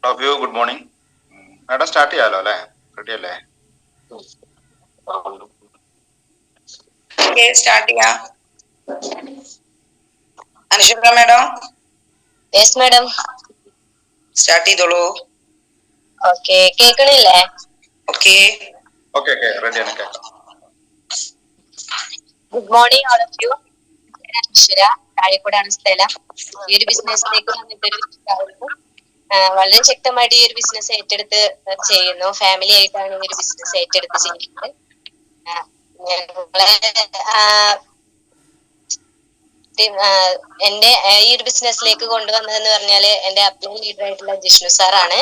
Of you good morning. Madam start ചെയ്യാലോ അല്ലേ? Ready അല്ലേ? സ്റ്റാർട്ട് ചെയ്യാം. Anushka madam. Yes madam. Start ചെയ്തോളൂ. ഓക്കെ, കേൾക്കണില്ലേ? ഓക്കെ ഓക്കെ ഓക്കെ റെഡിയാണ്, കേൾക്കാം. Good morning all of you. Anaswara, താഴെക്കൂടാണ് സ്ഥലം. ഈ ഒരു ബിസിനസ്സിലേക്ക് വന്നിട്ടൊരു വളരെ ശക്തമായിട്ട് ഈ ഒരു ബിസിനസ് ഏറ്റെടുത്ത് ചെയ്യുന്നു. ഫാമിലി ആയിട്ടാണ് ഈ ഒരു ബിസിനസ് ഏറ്റെടുത്ത് ചെയ്യുന്നത്. ഞങ്ങളെ എന്റെ ഈ ഒരു ബിസിനസ്സിലേക്ക് കൊണ്ടുവന്നതെന്ന് പറഞ്ഞാല് എന്റെ അപ്ലൈൻ ലീഡർ ആയിട്ടുള്ള ജിഷ്ണു സാറാണ്.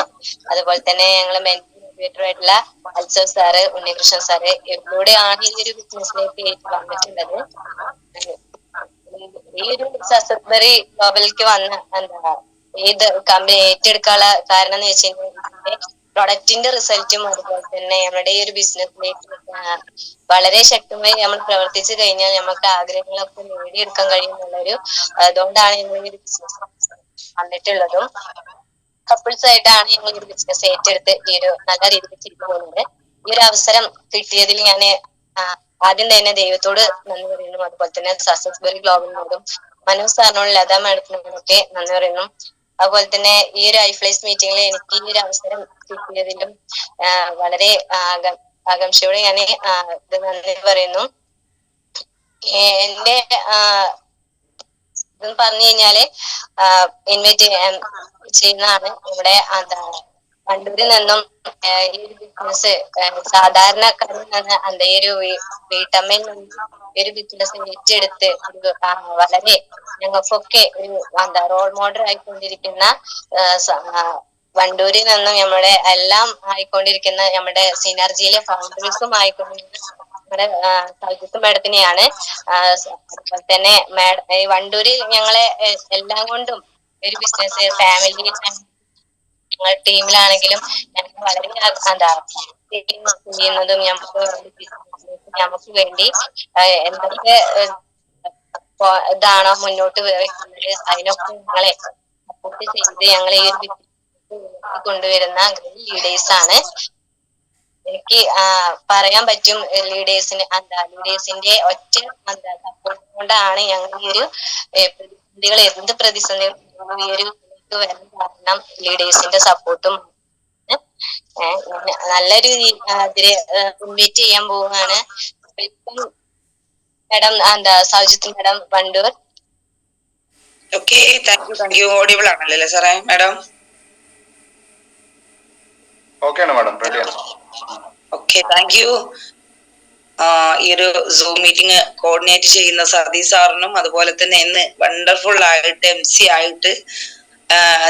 അതുപോലെ തന്നെ ഞങ്ങളെ മോട്ടിവേറ്റർ ആയിട്ടുള്ള അൽസർ സാറ്, ഉണ്ണികൃഷ്ണൻ സാറ്, ഇവരിലൂടെയാണ് ഈ ഒരു ബിസിനസ്സിലേക്ക് വന്നിട്ടുള്ളത്. ഈ ഒരു സക്സസ്ബറി ഗ്ലോബലിലേക്ക് വന്ന ഏത് കമ്പനി ഏറ്റെടുക്കാനുള്ള കാരണം എന്ന് വെച്ച് കഴിഞ്ഞാൽ പ്രൊഡക്റ്റിന്റെ റിസൾട്ടും അതുപോലെ തന്നെ നമ്മുടെ ഈ ഒരു ബിസിനസ്സിലേക്ക് വളരെ ശക്തമായി നമ്മൾ പ്രവർത്തിച്ചു കഴിഞ്ഞാൽ നമുക്ക് ആഗ്രഹങ്ങളൊക്കെ നേടിയെടുക്കാൻ കഴിയുന്നുള്ളൊരു അതുകൊണ്ടാണ് ഞങ്ങൾ ഈ ഒരു ബിസിനസ് വന്നിട്ടുള്ളതും. കപ്പിൾസ് ആയിട്ടാണ് ഞങ്ങൾ ഈ ഒരു ബിസിനസ് ഏറ്റെടുത്ത് ഈ ഒരു നല്ല രീതിയിൽ ചെയ്തു പോകുന്നത്. ഈ ഒരു അവസരം കിട്ടിയതിൽ ഞാൻ ആദ്യം തന്നെ ദൈവത്തോട് നന്ദി പറയുന്നു. അതുപോലെ തന്നെ സക്സസ്ബറി ഗ്ലോബലിനോടും മനോജ് സാറിനോടും ലതാ മാഡത്തിനോടൊക്കെ നന്ദി പറയുന്നു. അതുപോലെ തന്നെ ഈ ഒരു ഐഫ്ലൈസ് മീറ്റിംഗിൽ എനിക്ക് ഈ ഒരു അവസരം കിട്ടിയതിലും വളരെ ആകാംക്ഷയോടെ ഞാൻ ഇത് നന്ദി പറയുന്നു. എന്റെ ഇതെന്ന് പറഞ്ഞു കഴിഞ്ഞാല് ഇൻവൈറ്റ് ചെയ്യുന്നതാണ്. ഇവിടെ വണ്ടൂരിൽ നിന്നും ഈ ഒരു ബിസിനസ് സാധാരണക്കാരിൽ നിന്ന് ഈ ഒരു വീട്ടമ്മയിൽ നിന്നും ഈ ഒരു ബിസിനസ് ഏറ്റെടുത്ത് വളരെ ഞങ്ങൾക്കൊക്കെ ഒരു റോൾ മോഡൽ ആയിക്കൊണ്ടിരിക്കുന്ന വണ്ടൂരിൽ നിന്നും നമ്മുടെ എല്ലാം ആയിക്കൊണ്ടിരിക്കുന്ന നമ്മുടെ സിനർജിയിലെ ഫൗണ്ടേഴ്സും ആയിക്കൊണ്ടിരിക്കുന്ന നമ്മുടെ സൗജിത്ത് മാഡത്തിനെയാണ്. അതുപോലെ തന്നെ ഈ വണ്ടൂരിൽ ഞങ്ങളെ എല്ലാം കൊണ്ടും ഒരു ബിസിനസ് ഫാമിലി ഞങ്ങൾ ടീമിലാണെങ്കിലും ഞങ്ങൾക്ക് വളരെ ചെയ്യുന്നതും നമുക്ക് വേണ്ടി എന്തൊക്കെ ഇതാണോ മുന്നോട്ട് വെക്കുന്നത് അതിനൊക്കെ ഞങ്ങളെ സപ്പോർട്ട് ചെയ്ത് ഞങ്ങളെ ഈ ഒരു കൊണ്ടുവരുന്ന ലീഡേഴ്സ് ആണ്. എനിക്ക് പറയാൻ പറ്റും ലീഡേഴ്സിന്റെ ഒറ്റ സപ്പോർട്ട് കൊണ്ടാണ് ഞങ്ങൾ ഈ ഒരു പ്രതിസന്ധികൾ എന്ത് പ്രതിസന്ധികൾ ഈ ഒരു വരാൻ കാരണം ലീഡേഴ്സിന്റെ സപ്പോർട്ടും. നല്ലൊരു ഇൻവൈറ്റ് ചെയ്യാൻ പോവുകയാണ്. Madam Soujith madam Wandoor. Okay, thank you. Audible ആണല്ലേ സാറേ മാഡം? ഓക്കെയാണ് മാഡം, റെഡിയാണ്. Okay, thank you. ഈ ഒരു സൂം മീറ്റിംഗ് കോർഡിനേറ്റ് ചെയ്യുന്ന സതീ സാറിനും അതുപോലെ തന്നെ ഇന്ന് വണ്ടർഫുൾ ആയിട്ട് MC ആയിട്ട്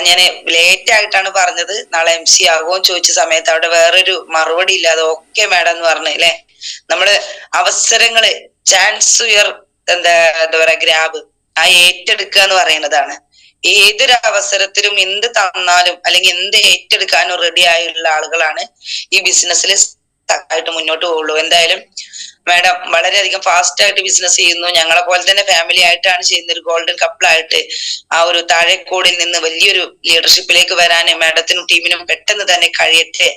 ഞാൻ ലേറ്റ് ആയിട്ടാണ് പറഞ്ഞത് നാളെ MC ആകുമോ ചോദിച്ച സമയത്ത് അവിടെ വേറൊരു മറുപടി ഇല്ലാതെ ഓക്കെ മാഡം എന്ന് പറഞ്ഞു അല്ലെ. നമ്മള് അവസരങ്ങള് ചാൻസ് എന്താ പറയാ ഗ്രാബ് ഏറ്റെടുക്കുക എന്ന് പറയുന്നതാണ്. ഏതൊരു അവസരത്തിലും എന്ത് തന്നാലും അല്ലെങ്കിൽ എന്ത് ഏറ്റെടുക്കാനും റെഡി ആയുള്ള ആളുകളാണ് ഈ ബിസിനസ്സിൽ ആയിട്ട് മുന്നോട്ട് പോകുള്ളൂ. എന്തായാലും മാഡം വളരെയധികം ഫാസ്റ്റ് ആയിട്ട് ബിസിനസ് ചെയ്യുന്നു. ഞങ്ങളെ പോലെ തന്നെ ഫാമിലി ആയിട്ടാണ് ചെയ്യുന്നത്. ഒരു ഗോൾഡൻ കപ്പിൾ ആയിട്ട് ആ ഒരു താഴെക്കോടിൽ നിന്ന് വലിയൊരു ലീഡർഷിപ്പിലേക്ക് വരാൻ മാഡത്തിനും ടീമിനും പെട്ടെന്ന് തന്നെ കഴിയട്ടെ.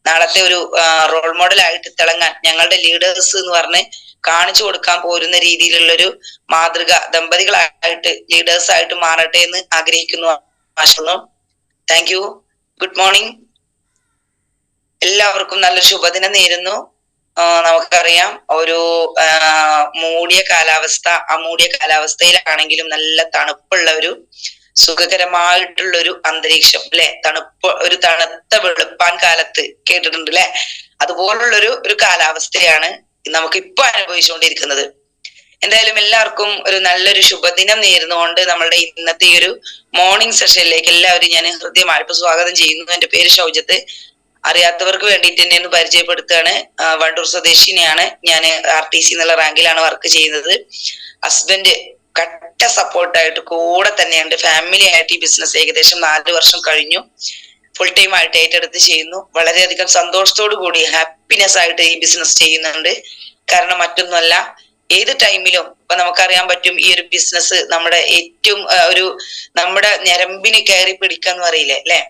നാളത്തെ ഒരു റോൾ മോഡൽ ആയിട്ട് തിളങ്ങാൻ ഞങ്ങളുടെ ലീഡേഴ്സ് എന്ന് പറഞ്ഞ് കാണിച്ചു കൊടുക്കാൻ പോരുന്ന രീതിയിലുള്ളൊരു മാതൃക ദമ്പതികളായിട്ട് ലീഡേഴ്സ് ആയിട്ട് മാറട്ടെ എന്ന് ആഗ്രഹിക്കുന്നു. Thank you. Good morning. എല്ലാവർക്കും നല്ലൊരു ശുഭദിനം നേരുന്നു. നമുക്കറിയാം ഒരു മൂടിയ കാലാവസ്ഥ, ആ മൂടിയ കാലാവസ്ഥയിലാണെങ്കിലും നല്ല തണുപ്പുള്ള ഒരു സുഖകരമായിട്ടുള്ള ഒരു അന്തരീക്ഷം അല്ലെ. ഒരു തണുത്ത വെളുപ്പാൻ കാലത്ത് കേട്ടിട്ടുണ്ട് അല്ലെ. അതുപോലുള്ളൊരു കാലാവസ്ഥയാണ് നമുക്ക് ഇപ്പൊ അനുഭവിച്ചുകൊണ്ടിരിക്കുന്നത്. എന്തായാലും എല്ലാവർക്കും ഒരു നല്ലൊരു ശുഭദിനം നേരുന്നുകൊണ്ട് നമ്മളുടെ ഇന്നത്തെ ഈ ഒരു മോർണിംഗ് സെഷനിലേക്ക് എല്ലാവരും ഞാൻ ഹൃദ്യമായിട്ട് സ്വാഗതം ചെയ്യുന്നു. എന്റെ പേര് ഷൗജത്ത്. അറിയാത്തവർക്ക് വേണ്ടിയിട്ട് എന്നെ ഒന്ന് പരിചയപ്പെടുത്തുകയാണ്. വണ്ടൂർ സ്വദേശിനിയാണ് ഞാൻ. RTC എന്നുള്ള റാങ്കിലാണ് വർക്ക് ചെയ്യുന്നത്. ഹസ്ബൻഡ് കട്ട സപ്പോർട്ടായിട്ട് കൂടെ തന്നെയുണ്ട്. ഫാമിലി ആയിട്ട് ഈ ബിസിനസ് ഏകദേശം 4 വർഷം കഴിഞ്ഞു. ഫുൾ ടൈം ആയിട്ട് ഏറ്റെടുത്ത് ചെയ്യുന്നു. വളരെയധികം സന്തോഷത്തോടു കൂടി ഹാപ്പിനെസ് ആയിട്ട് ഈ ബിസിനസ് ചെയ്യുന്നുണ്ട്. കാരണം മറ്റൊന്നുമല്ല, ഏത് ടൈമിലും ഇപ്പൊ നമുക്കറിയാൻ പറ്റും ഈ ഒരു ബിസിനസ് നമ്മുടെ ഏറ്റവും നമ്മുടെ ഞരമ്പിന് കയറി പിടിക്കാന്ന് പറയില്ലേ അല്ലെ.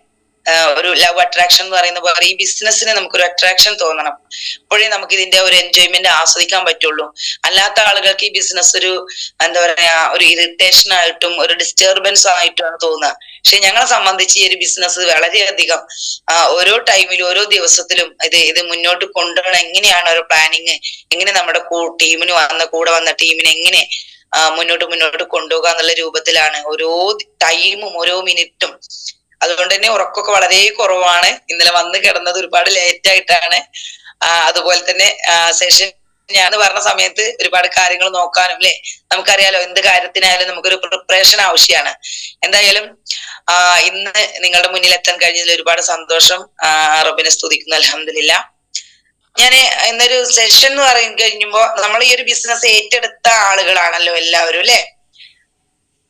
ഒരു ലവ് അട്രാക്ഷൻ എന്ന് പറയുന്ന പോലെ ഈ ബിസിനസ്സിന് നമുക്കൊരു അട്രാക്ഷൻ തോന്നണം. അപ്പോഴേ നമുക്ക് ഇതിന്റെ ഒരു എൻജോയ്മെന്റ് ആസ്വദിക്കാൻ പറ്റുള്ളൂ. അല്ലാത്ത ആളുകൾക്ക് ഈ ബിസിനസ് ഒരു എന്താ പറയാ ഒരു ഇറിറ്റേഷൻ ആയിട്ടും ഒരു ഡിസ്റ്റർബൻസ് ആയിട്ടുമാണ് തോന്നുക. പക്ഷെ ഞങ്ങളെ സംബന്ധിച്ച് ഈ ഒരു ബിസിനസ് വളരെയധികം ഓരോ ടൈമിലും ഓരോ ദിവസത്തിലും ഇത് മുന്നോട്ട് കൊണ്ടുപോകണം, എങ്ങനെയാണ് ഒരു പ്ലാനിങ്, എങ്ങനെ നമ്മുടെ കൂടെ വന്ന ടീമിനെ എങ്ങനെ മുന്നോട്ട് കൊണ്ടുപോകുക എന്നുള്ള രൂപത്തിലാണ് ഓരോ ടൈമും ഓരോ മിനിറ്റും. അതുകൊണ്ട് തന്നെ ഉറക്കമൊക്കെ വളരെ കുറവാണ്. ഇന്നലെ വന്ന് കിടന്നത് ഒരുപാട് ലേറ്റ് ആയിട്ടാണ്. അതുപോലെ തന്നെ സെഷൻ ഞാൻ പറഞ്ഞ സമയത്ത് ഒരുപാട് കാര്യങ്ങൾ നോക്കാനും അല്ലെ, നമുക്കറിയാലോ എന്ത് കാര്യത്തിനായാലും നമുക്കൊരു പ്രിപ്പറേഷൻ ആവശ്യമാണ്. എന്തായാലും ഇന്ന് നിങ്ങളുടെ മുന്നിൽ എത്താൻ കഴിഞ്ഞതിൽ ഒരുപാട് സന്തോഷം. റബ്ബിനെ സ്തുതിക്കുന്നു, അൽഹംദുലില്ലാ. ഞാൻ ഇന്നൊരു സെഷൻ എന്ന് കഴിഞ്ഞുമ്പോ നമ്മൾ ഈ ഒരു ബിസിനസ് ഏറ്റെടുത്ത ആളുകളാണല്ലോ എല്ലാവരും അല്ലെ.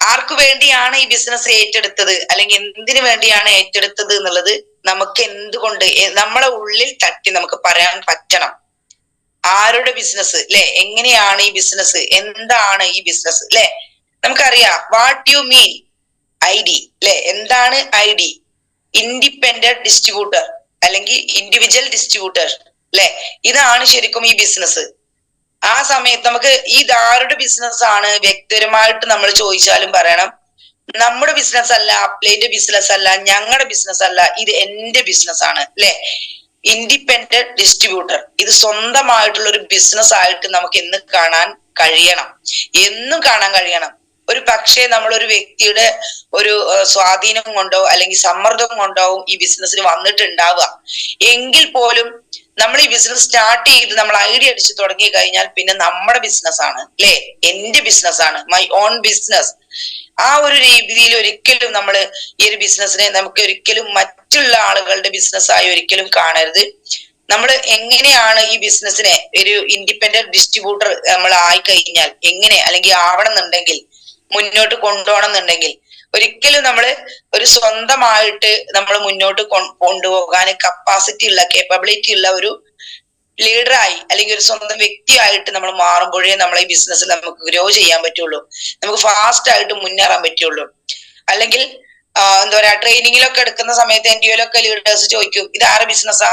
ആർക്കു വേണ്ടിയാണ് ഈ ബിസിനസ് ഏറ്റെടുത്തത്, അല്ലെങ്കിൽ എന്തിനു വേണ്ടിയാണ് ഏറ്റെടുത്തത് എന്നുള്ളത് നമുക്ക് എന്തുകൊണ്ട് നമ്മളെ ഉള്ളിൽ തട്ടി നമുക്ക് പറയാൻ പറ്റണം. ആരുടെ ബിസിനസ് അല്ലെ, എങ്ങനെയാണ് ഈ ബിസിനസ്, എന്താണ് ഈ ബിസിനസ് അല്ലെ. നമുക്കറിയാം വാട്ട് യു മീൻ ID അല്ലെ. എന്താണ് ID? ഇൻഡിപെൻഡന്റ് ഡിസ്ട്രിബ്യൂട്ടർ അല്ലെങ്കിൽ ഇൻഡിവിജ്വൽ ഡിസ്ട്രിബ്യൂട്ടർ അല്ലെ. ഇതാണ് ശരിക്കും ഈ ബിസിനസ്. ആ സമയത്ത് നമുക്ക് ഇതാരുടെ ബിസിനസ് ആണ് വ്യക്തിപരമായിട്ട് നമ്മൾ ചോദിച്ചാലും പറയണം നമ്മുടെ ബിസിനസ് അല്ല, അപ്ലൈന്റെ ബിസിനസ് അല്ല, ഞങ്ങളുടെ ബിസിനസ് അല്ല, ഇത് എന്റെ ബിസിനസ് ആണ് അല്ലെ. ഇൻഡിപെൻഡന്റ് ഡിസ്ട്രിബ്യൂട്ടർ, ഇത് സ്വന്തമായിട്ടുള്ള ഒരു ബിസിനസ് ആയിട്ട് നമുക്ക് എന്നും കാണാൻ കഴിയണം. ഒരു പക്ഷേ നമ്മളൊരു വ്യക്തിയുടെ ഒരു സ്വാധീനം കൊണ്ടോ അല്ലെങ്കിൽ സമ്മർദ്ദം കൊണ്ടോ ഈ ബിസിനസ്സിന് വന്നിട്ടുണ്ടാവുക എങ്കിൽ പോലും നമ്മൾ ഈ ബിസിനസ് സ്റ്റാർട്ട് ചെയ്ത് നമ്മൾ ഐഡിയ അടിച്ച് തുടങ്ങി കഴിഞ്ഞാൽ പിന്നെ നമ്മുടെ ബിസിനസ് ആണ് അല്ലെ, എന്റെ ബിസിനസ് ആണ്, മൈ ഓൺ ബിസിനസ്. ആ ഒരു രീതിയിൽ ഒരിക്കലും നമ്മൾ ഈ ഒരു ബിസിനസ്സിനെ നമുക്ക് ഒരിക്കലും മറ്റുള്ള ആളുകളുടെ ബിസിനസ് ആയി ഒരിക്കലും കാണരുത്. നമ്മൾ എങ്ങനെയാണ് ഈ ബിസിനസ്സിനെ ഒരു ഇൻഡിപെൻഡന്റ് ഡിസ്ട്രിബ്യൂട്ടർ നമ്മൾ ആയി കഴിഞ്ഞാൽ എങ്ങനെ, അല്ലെങ്കിൽ ആവണം എന്നുണ്ടെങ്കിൽ, മുന്നോട്ട് കൊണ്ടുപോകണം എന്നുണ്ടെങ്കിൽ ഒരിക്കലും നമ്മള് ഒരു സ്വന്തമായിട്ട് നമ്മൾ മുന്നോട്ട് കൊണ്ടുപോകാൻ കേപ്പബിലിറ്റി ഉള്ള ഒരു ലീഡറായി അല്ലെങ്കിൽ ഒരു സ്വന്തം വ്യക്തിയായിട്ട് നമ്മൾ മാറുമ്പോഴേ നമ്മളെ ഈ ബിസിനസ്സിൽ നമുക്ക് ഗ്രോ ചെയ്യാൻ പറ്റുള്ളൂ, നമുക്ക് ഫാസ്റ്റ് ആയിട്ട് മുന്നേറാൻ പറ്റുള്ളൂ. അല്ലെങ്കിൽ എന്താ പറയാ ട്രെയിനിങ്ങിലൊക്കെ എടുക്കുന്ന സമയത്ത് NGO-ലൊക്കെ ലീഡേഴ്സ് ചോദിക്കും ഇത് ആരുടെ ബിസിനസ്സാ,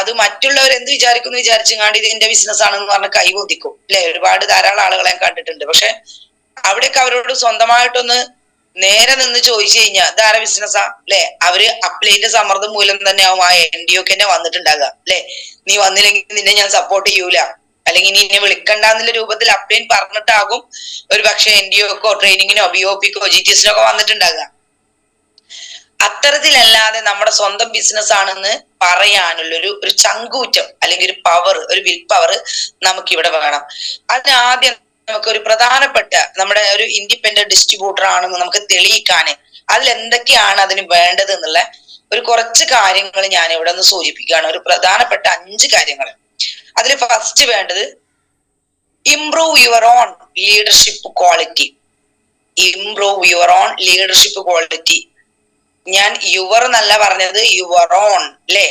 അത് മറ്റുള്ളവർ എന്ത് വിചാരിക്കുന്നു വിചാരിച്ചങ്ങാണ്ട് ഇത് എന്റെ ബിസിനസ് ആണെന്ന് പറഞ്ഞ് കൈകൊത്തിക്കും അല്ലെ. ഒരുപാട് ധാരാളം ആളുകളെ കണ്ടിട്ടുണ്ട്. പക്ഷെ അവിടെയൊക്കെ അവരോട് സ്വന്തമായിട്ടൊന്ന് നേരെ നിന്ന് ചോദിച്ചു കഴിഞ്ഞാൽ ഇതാരുടെ ബിസിനസ്സാ അല്ലെ, അവര് അപ്ലൈന്റെ സമ്മർദ്ദം മൂലം തന്നെ ആവും ആ NGO-ക്ക് തന്നെ വന്നിട്ടുണ്ടാകുക അല്ലെ. നീ വന്നില്ലെങ്കിൽ നിന്നെ ഞാൻ സപ്പോർട്ട് ചെയ്യൂല, അല്ലെങ്കിൽ നീ എന്നെ വിളിക്കണ്ടെന്നുള്ള രൂപത്തിൽ അപ്ലൈൻ പറഞ്ഞിട്ടാകും ഒരു പക്ഷെ NGO-ക്കോ ട്രെയിനിങ്ങിനോ BOP-ക്കോ GTS-നോ ഒക്കെ വന്നിട്ടുണ്ടാകുക. അത്തരത്തിലല്ലാതെ നമ്മുടെ സ്വന്തം ബിസിനസ് ആണെന്ന് പറയാനുള്ള ഒരു ചങ്കൂറ്റം അല്ലെങ്കിൽ ഒരു പവർ, ഒരു വിൽ പവർ നമുക്കിവിടെ വേണം. അതിനാദ്യം നമുക്കൊരു പ്രധാനപ്പെട്ട നമ്മുടെ ഒരു ഇൻഡിപെൻഡന്റ് ഡിസ്ട്രിബ്യൂട്ടർ ആണെന്ന് നമുക്ക് തെളിയിക്കാൻ അതിൽ എന്തൊക്കെയാണ് അതിന് വേണ്ടത് എന്നുള്ള ഒരു കുറച്ച് കാര്യങ്ങൾ ഞാൻ ഇവിടെ ഒന്ന് സൂചിപ്പിക്കുകയാണ്. ഒരു പ്രധാനപ്പെട്ട 5 കാര്യങ്ങൾ. അതിൽ ഫസ്റ്റ് വേണ്ടത് improve your own leadership quality. Improve your own leadership quality. ഞാൻ യുവർ എന്നല്ല പറഞ്ഞത്, യുവർ ഓൺ അല്ലെ.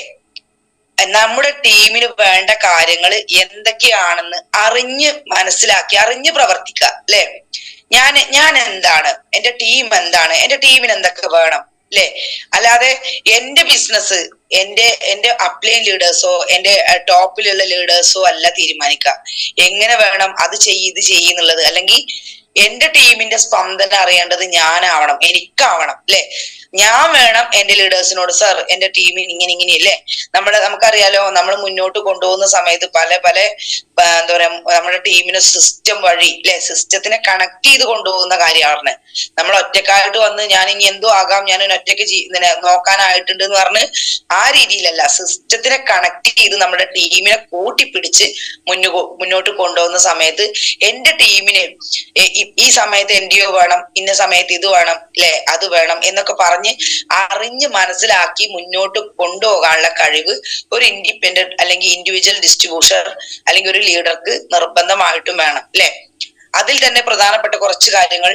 നമ്മുടെ ടീമിന് വേണ്ട കാര്യങ്ങൾ എന്തൊക്കെയാണെന്ന് അറിഞ്ഞ് മനസ്സിലാക്കി അറിഞ്ഞ് പ്രവർത്തിക്കുക അല്ലെ. ഞാൻ എന്താണ്, എന്റെ ടീം എന്താണ്, എന്റെ ടീമിന് എന്തൊക്കെ വേണം അല്ലെ. അല്ലാതെ എന്റെ ബിസിനസ് എന്റെ അപ്ലൈൻ ലീഡേഴ്സോ എന്റെ ടോപ്പിലുള്ള ലീഡേഴ്സോ അല്ല തീരുമാനിക്കുക എങ്ങനെ വേണം അത് ഇത് ചെയ്യുന്നുള്ളത്. അല്ലെങ്കിൽ എന്റെ ടീമിന്റെ സ്പന്ദനം അറിയേണ്ടത് ഞാനാവണം, എനിക്കാവണം അല്ലെ. ഞാൻ വേണം എന്റെ ലീഡേഴ്സിനോട് സർ എന്റെ ടീമിന് ഇങ്ങനെയല്ലേ. നമുക്കറിയാലോ നമ്മൾ മുന്നോട്ട് കൊണ്ടുപോകുന്ന സമയത്ത് പല എന്താ പറയാ നമ്മുടെ ടീമിന് സിസ്റ്റം വഴി അല്ലെ, സിസ്റ്റത്തിനെ കണക്ട് ചെയ്ത് കൊണ്ടുപോകുന്ന കാര്യമാണ്. നമ്മൾ ഒറ്റക്കായിട്ട് വന്ന് ഞാൻ ഇനി എന്തോ ആകാം, ഞാൻ ഒറ്റയ്ക്ക് നോക്കാനായിട്ടുണ്ട് എന്ന് പറഞ്ഞ് ആ രീതിയിലല്ല, സിസ്റ്റത്തിനെ കണക്ട് ചെയ്ത് നമ്മുടെ ടീമിനെ കൂട്ടിപ്പിടിച്ച് മുന്നോട്ട് കൊണ്ടുപോകുന്ന സമയത്ത് എന്റെ ടീമിന് ഈ സമയത്ത് NGO വേണം, ഇന്ന സമയത്ത് ഇത് വേണം അല്ലെ, അത് വേണം എന്നൊക്കെ അറിഞ്ഞ് മനസ്സിലാക്കി മുന്നോട്ട് കൊണ്ടുപോകാനുള്ള കഴിവ് ഒരു ഇൻഡിപെൻഡന്റ് അല്ലെങ്കിൽ ഇൻഡിവിജ്വൽ ഡിസ്ട്രിബ്യൂട്ടർ അല്ലെങ്കിൽ ഒരു ലീഡർക്ക് നിർബന്ധമായിട്ടും വേണം അല്ലെ. അതിൽ തന്നെ പ്രധാനപ്പെട്ട കുറച്ച് കാര്യങ്ങൾ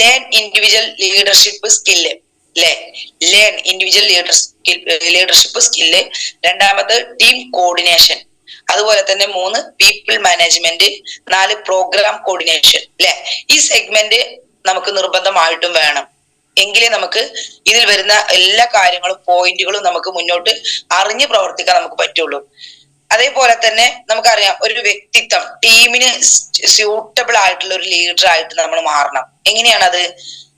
ലേൺ ഇൻഡിവിജ്വൽ ലീഡർഷിപ്പ് സ്കില്ല് അല്ലെ, ലേൺ ഇൻഡിവിജ്വൽ ലീഡർഷിപ്പ് സ്കില്ല്. രണ്ടാമത് ടീം കോർഡിനേഷൻ, അതുപോലെ തന്നെ 3 പീപ്പിൾ മാനേജ്മെന്റ്, 4 പ്രോഗ്രാം കോർഡിനേഷൻ അല്ലെ. ഈ സെഗ്മെന്റ് നമുക്ക് നിർബന്ധമായിട്ടും വേണം. എങ്കിലേ നമുക്ക് ഇതിൽ വരുന്ന എല്ലാ കാര്യങ്ങളും പോയിന്റുകളും നമുക്ക് മുന്നോട്ട് അറിഞ്ഞ് പ്രവർത്തിക്കാൻ നമുക്ക് പറ്റുള്ളൂ. അതേപോലെ തന്നെ നമുക്കറിയാം ഒരു വ്യക്തിത്വം ടീമിന് സ്യൂട്ടബിൾ ആയിട്ടുള്ള ഒരു ലീഡർ ആയിട്ട് നമ്മൾ മാറണം. എങ്ങനെയാണത്?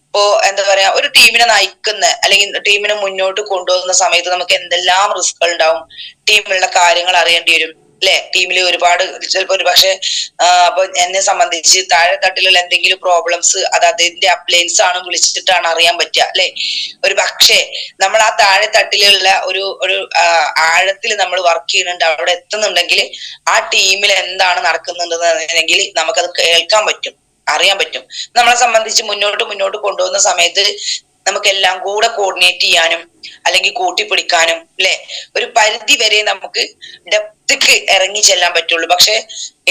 ഇപ്പോ എന്താ പറയാ, ഒരു ടീമിനെ നയിക്കുന്ന അല്ലെങ്കിൽ ടീമിനെ മുന്നോട്ട് കൊണ്ടുപോകുന്ന സമയത്ത് നമുക്ക് എന്തെല്ലാം റിസ്കുകൾ ഉണ്ടാവും. ടീമിലുള്ള കാര്യങ്ങൾ അറിയേണ്ടി വരും അല്ലെ? ടീമിൽ ഒരുപാട് ചിലപ്പോ ഒരു പക്ഷെ അപ്പൊ എന്നെ സംബന്ധിച്ച് താഴെ തട്ടിലുള്ള എന്തെങ്കിലും പ്രോബ്ലംസ് അത് അതിന്റെ അപ്ലയൻസ് ആണ് വിളിച്ചിട്ടാണ് അറിയാൻ പറ്റുക അല്ലെ? ഒരു പക്ഷേ നമ്മൾ ആ താഴെ തട്ടിലുള്ള ഒരു ആഴത്തിൽ നമ്മൾ വർക്ക് ചെയ്യുന്നുണ്ട്, അവിടെ എത്തുന്നുണ്ടെങ്കിൽ ആ ടീമിൽ എന്താണ് നടക്കുന്നുണ്ടെന്നുണ്ടെങ്കിൽ നമുക്കത് കേൾക്കാൻ പറ്റും, അറിയാൻ പറ്റും. നമ്മളെ സംബന്ധിച്ച് മുന്നോട്ട് കൊണ്ടുപോകുന്ന സമയത്ത് നമുക്ക് എല്ലാം കൂടെ കോർഡിനേറ്റ് ചെയ്യാനും അല്ലെങ്കിൽ കൂട്ടിപ്പിടിക്കാനും അല്ലെ ഒരു പരിധി വരെ നമുക്ക് ഡെപ്തിക്ക് ഇറങ്ങി ചെല്ലാൻ പറ്റുള്ളൂ. പക്ഷെ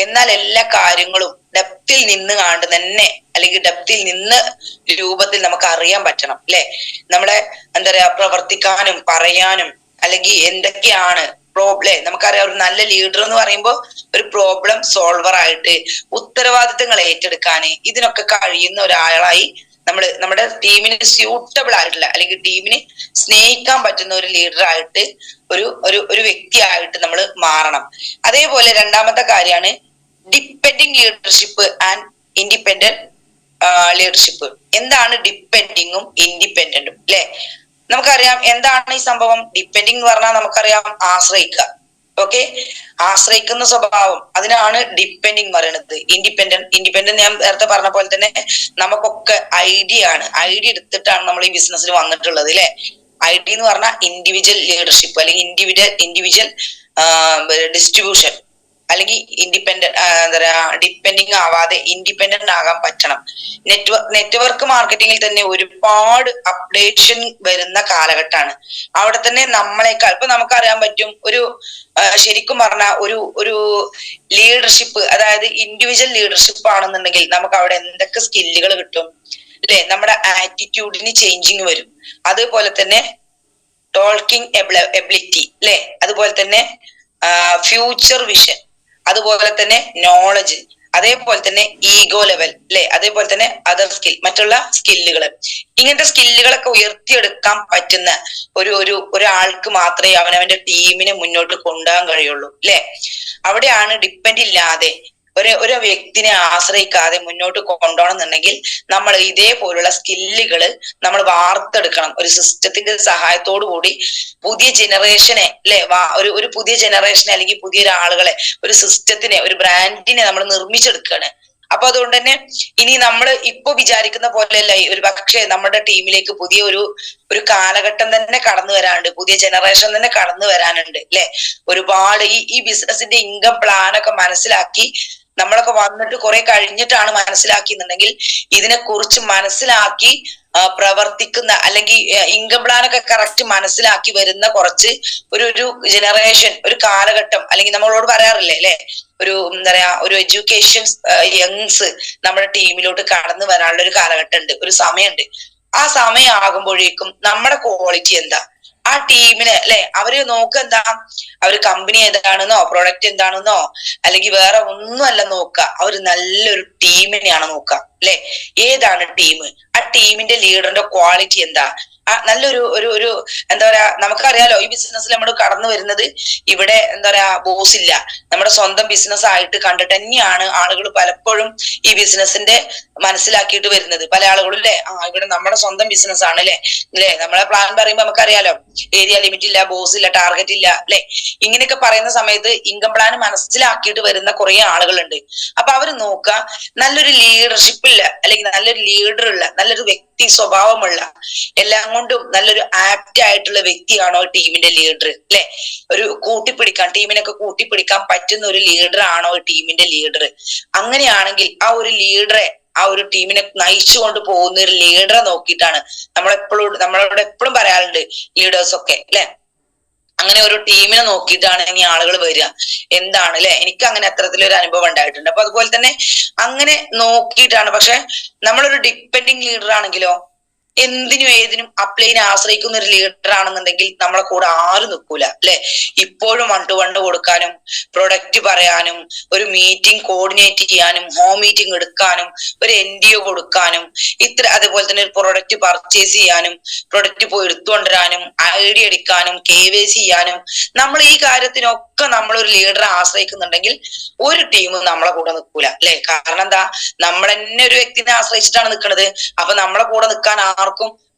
എന്നാൽ എല്ലാ കാര്യങ്ങളും ഡെപ്തിൽ നിന്ന് കാണ്ട് തന്നെ അല്ലെങ്കിൽ ഡെപ്തിൽ നിന്ന് രൂപത്തിൽ നമുക്ക് അറിയാൻ പറ്റണം അല്ലെ? നമ്മളെ എന്താ പറയാ പ്രവർത്തിക്കാനും പറയാനും അല്ലെങ്കിൽ എന്തൊക്കെയാണ് പ്രോബ്ലം നമുക്കറിയാം. ഒരു നല്ല ലീഡർ എന്ന് പറയുമ്പോൾ ഒരു പ്രോബ്ലം സോൾവർ ആയിട്ട് ഉത്തരവാദിത്തങ്ങൾ ഏറ്റെടുക്കാന് ഇതിനൊക്കെ കഴിയുന്ന ഒരാളായി നമ്മുടെ ടീമിന് സ്യൂട്ടബിൾ ആയിട്ടുള്ള അല്ലെങ്കിൽ ടീമിന് സ്നേഹിക്കാൻ പറ്റുന്ന ഒരു ലീഡർ ആയിട്ട് ഒരു വ്യക്തിയായിട്ട് നമ്മൾ മാറണം. അതേപോലെ രണ്ടാമത്തെ കാര്യമാണ് depending leadership and independent leadership. എന്താണ് ഡിപ്പെൻഡിങ്ങും ഇൻഡിപെൻഡന്റും അല്ലെ? നമുക്കറിയാം എന്താണ് ഈ സംഭവം. ഡിപ്പെൻഡിങ് എന്ന് പറഞ്ഞാൽ നമുക്കറിയാം ആശ്രയിക്കുക. ഓക്കെ, ആശ്രയിക്കുന്ന സ്വഭാവം, അതിനാണ് ഡിപ്പെൻഡിങ് പറയുന്നത്. ഇൻഡിപെൻഡന്റ് ഞാൻ നേരത്തെ പറഞ്ഞ പോലെ തന്നെ നമുക്കൊക്കെ ഐഡിയ എടുത്തിട്ടാണ് നമ്മൾ ഈ ബിസിനസ്സിൽ വന്നിട്ടുള്ളത് അല്ലെ? ഐഡിയ എന്ന് പറഞ്ഞാൽ ഇൻഡിവിജ്വൽ ലീഡർഷിപ്പ് അല്ലെങ്കിൽ ഇൻഡിവിജ്വൽ ഡിസ്ട്രിബ്യൂഷൻ അല്ലെങ്കിൽ ഇൻഡിപെൻഡന്റ് എന്താ പറയാ ഡിപ്പെൻഡിങ് ആവാതെ ഇൻഡിപെൻഡന്റ് ആകാൻ പറ്റണം. നെറ്റ്വർക്ക് മാർക്കറ്റിംഗിൽ തന്നെ ഒരുപാട് അപ്ഡേഷൻ വരുന്ന കാലഘട്ടമാണ്. അവിടെ തന്നെ നമ്മളെക്കാൾ ഇപ്പൊ നമുക്കറിയാൻ പറ്റും ഒരു ശരിക്കും പറഞ്ഞാൽ ഒരു ലീഡർഷിപ്പ്, അതായത് ഇൻഡിവിജ്വൽ ലീഡർഷിപ്പ് ആണെന്നുണ്ടെങ്കിൽ നമുക്ക് അവിടെ എന്തൊക്കെ സ്കില്ലുകൾ കിട്ടും അല്ലെ? നമ്മുടെ ആറ്റിറ്റ്യൂഡിന് ചേഞ്ചിങ് വരും. അതുപോലെ തന്നെ ടോക്കിംഗ് എബിലിറ്റി അല്ലെ? അതുപോലെ തന്നെ ഫ്യൂച്ചർ വിഷൻ, അതുപോലെ തന്നെ നോളജ്, അതേപോലെ തന്നെ ഈഗോ ലെവൽ അല്ലെ? അതേപോലെ തന്നെ അതർ സ്കിൽ, മറ്റുള്ള സ്കില്ലുകൾ. ഇങ്ങനത്തെ സ്കില്ലുകളൊക്കെ ഉയർത്തിയെടുക്കാൻ പറ്റുന്ന ഒരാൾക്ക് മാത്രമേ അവനവന്റെ ടീമിനെ മുന്നോട്ട് കൊണ്ടുപോകാൻ കഴിയുള്ളൂ അല്ലെ? അവിടെയാണ് ഡിപ്പെൻഡ് ഇല്ലാതെ ഒരു വ്യക്തിനെ ആശ്രയിക്കാതെ മുന്നോട്ട് കൊണ്ടുപോകണം എന്നുണ്ടെങ്കിൽ നമ്മൾ ഇതേപോലുള്ള സ്കില്ലുകൾ നമ്മൾ വാർത്തെടുക്കണം. ഒരു സിസ്റ്റത്തിന്റെ സഹായത്തോടു കൂടി പുതിയ ജനറേഷനെ അല്ലെ ഒരു പുതിയ ജനറേഷനെ അല്ലെങ്കിൽ പുതിയൊരാളുകളെ ഒരു സിസ്റ്റത്തിനെ ഒരു ബ്രാൻഡിനെ നമ്മൾ നിർമ്മിച്ചെടുക്കുകയാണ്. അപ്പൊ അതുകൊണ്ട് തന്നെ ഇനി നമ്മൾ ഇപ്പൊ വിചാരിക്കുന്ന പോലെയല്ല, ഒരു പക്ഷേ നമ്മുടെ ടീമിലേക്ക് പുതിയ ഒരു കാലഘട്ടം തന്നെ കടന്നു വരാനുണ്ട്, പുതിയ ജനറേഷൻ തന്നെ കടന്നു വരാനുണ്ട് അല്ലെ? ഒരുപാട് ഈ ബിസിനസിന്റെ ഇൻകം പ്ലാനൊക്കെ മനസ്സിലാക്കി നമ്മളൊക്കെ വന്നിട്ട് കുറെ കഴിഞ്ഞിട്ടാണ് മനസ്സിലാക്കിയെന്നുണ്ടെങ്കിൽ ഇതിനെ കുറിച്ച് മനസ്സിലാക്കി പ്രവർത്തിക്കുന്ന അല്ലെങ്കിൽ ഇൻകം പ്ലാനൊക്കെ കറക്റ്റ് മനസ്സിലാക്കി വരുന്ന കുറച്ച് ഒരു ജനറേഷൻ, ഒരു കാലഘട്ടം, അല്ലെങ്കിൽ നമ്മളോട് പറയാറില്ലേ അല്ലെ എന്താ പറയാ ഒരു എഡ്യൂക്കേഷൻ യങ്സ് നമ്മുടെ ടീമിലോട്ട് കടന്നു വരാനുള്ള ഒരു കാലഘട്ടം ഉണ്ട്, ഒരു സമയമുണ്ട്. ആ സമയം ആകുമ്പോഴേക്കും നമ്മുടെ ക്വാളിറ്റി എന്താ, ആ ടീമിന് അല്ലെ അവര് നോക്കുക എന്താ, അവര് കമ്പനി ഏതാണെന്നോ പ്രൊഡക്റ്റ് എന്താണെന്നോ അല്ലെങ്കിൽ വേറെ ഒന്നുമല്ല നോക്കുക, അവര് നല്ലൊരു ടീമിനെയാണ് നോക്കുക അല്ലെ? ഏതാണ് ടീം, ആ ടീമിന്റെ ലീഡറിന്റെ ക്വാളിറ്റി എന്താ, നല്ലൊരു എന്താ പറയാ നമുക്കറിയാലോ ഈ ബിസിനസ്സിൽ നമ്മൾ കടന്നു വരുന്നത് ഇവിടെ എന്താ പറയാ ബോസ് ഇല്ല, നമ്മുടെ സ്വന്തം ബിസിനസ് ആയിട്ട് കണ്ടിട്ട് തന്നെയാണ് ആളുകൾ പലപ്പോഴും ഈ ബിസിനസിന്റെ മനസ്സിലാക്കിയിട്ട് വരുന്നത്. പല ആളുകളും അല്ലെ ഇവിടെ നമ്മുടെ സ്വന്തം ബിസിനസ് ആണ് അല്ലെ നമ്മളെ പ്ലാൻ പറയുമ്പോ നമുക്കറിയാലോ ഏരിയ ലിമിറ്റ് ഇല്ല, ബോസ് ഇല്ല, ടാർഗറ്റ് ഇല്ല അല്ലെ? ഇങ്ങനെയൊക്കെ പറയുന്ന സമയത്ത് ഇൻകം പ്ലാൻ മനസ്സിലാക്കിയിട്ട് വരുന്ന കുറെ ആളുകളുണ്ട്. അപ്പൊ അവര് നോക്കുക നല്ലൊരു ലീഡർഷിപ്പ് ഇല്ല അല്ലെങ്കിൽ നല്ലൊരു ലീഡർ ഉള്ള നല്ലൊരു വ്യക്തി സ്വഭാവമുള്ള എല്ലാം കൊണ്ടും നല്ലൊരു ആപ്റ്റ് ആയിട്ടുള്ള വ്യക്തിയാണോ ടീമിന്റെ ലീഡർ അല്ലെ? ഒരു ടീമിനൊക്കെ കൂട്ടിപ്പിടിക്കാൻ പറ്റുന്ന ഒരു ലീഡർ ആണോ ടീമിന്റെ ലീഡർ? അങ്ങനെയാണെങ്കിൽ ആ ഒരു ലീഡറെ, ആ ഒരു ടീമിനെ നയിച്ചുകൊണ്ട് പോകുന്ന ഒരു ലീഡറെ നോക്കിയിട്ടാണ് നമ്മളോട് എപ്പോഴും പറയാറുണ്ട് ലീഡേഴ്സ് ഒക്കെ അല്ലെ, അങ്ങനെ ഒരു ടീമിനെ നോക്കിയിട്ടാണ് ഇനി ആളുകൾ വരിക. എന്താണ് അല്ലെ? എനിക്ക് അങ്ങനെ അത്തരത്തിലൊരു അനുഭവം ഉണ്ടായിട്ടുണ്ട്. അപ്പൊ അതുപോലെ തന്നെ അങ്ങനെ നോക്കിയിട്ടാണ്. പക്ഷെ നമ്മളൊരു ഡിപ്പെൻഡിങ് ലീഡർ ആണെങ്കിലോ എന്തിനും ഏതിനും അപ്ലൈനെ ആശ്രയിക്കുന്ന ഒരു ലീഡർ ആണെന്നുണ്ടെങ്കിൽ നമ്മളെ കൂടെ ആരും നിൽക്കൂല അല്ലെ. ഇപ്പോഴും വൺ ടു വൺ കൊടുക്കാനും പ്രൊഡക്റ്റ് പറയാനും ഒരു മീറ്റിംഗ് കോർഡിനേറ്റ് ചെയ്യാനും ഹോം മീറ്റിംഗ് എടുക്കാനും ഒരു NDO കൊടുക്കാനും അതുപോലെ തന്നെ ഒരു പ്രൊഡക്റ്റ് പർച്ചേസ് ചെയ്യാനും പ്രൊഡക്റ്റ് പോയി എടുത്തുകൊണ്ടുവരാനും ഐഡിയ എടുക്കാനും KYC ചെയ്യാനും നമ്മൾ ഈ കാര്യത്തിനൊക്കെ നമ്മളൊരു ലീഡറെ ആശ്രയിക്കുന്നുണ്ടെങ്കിൽ ഒരു ടീമും നമ്മളെ കൂടെ നിൽക്കൂല അല്ലെ. കാരണം എന്താ, നമ്മൾ തന്നെ ഒരു വ്യക്തിനെ ആശ്രയിച്ചിട്ടാണ് നിൽക്കുന്നത്. അപ്പൊ നമ്മളെ കൂടെ നിൽക്കാൻ ആർക്കും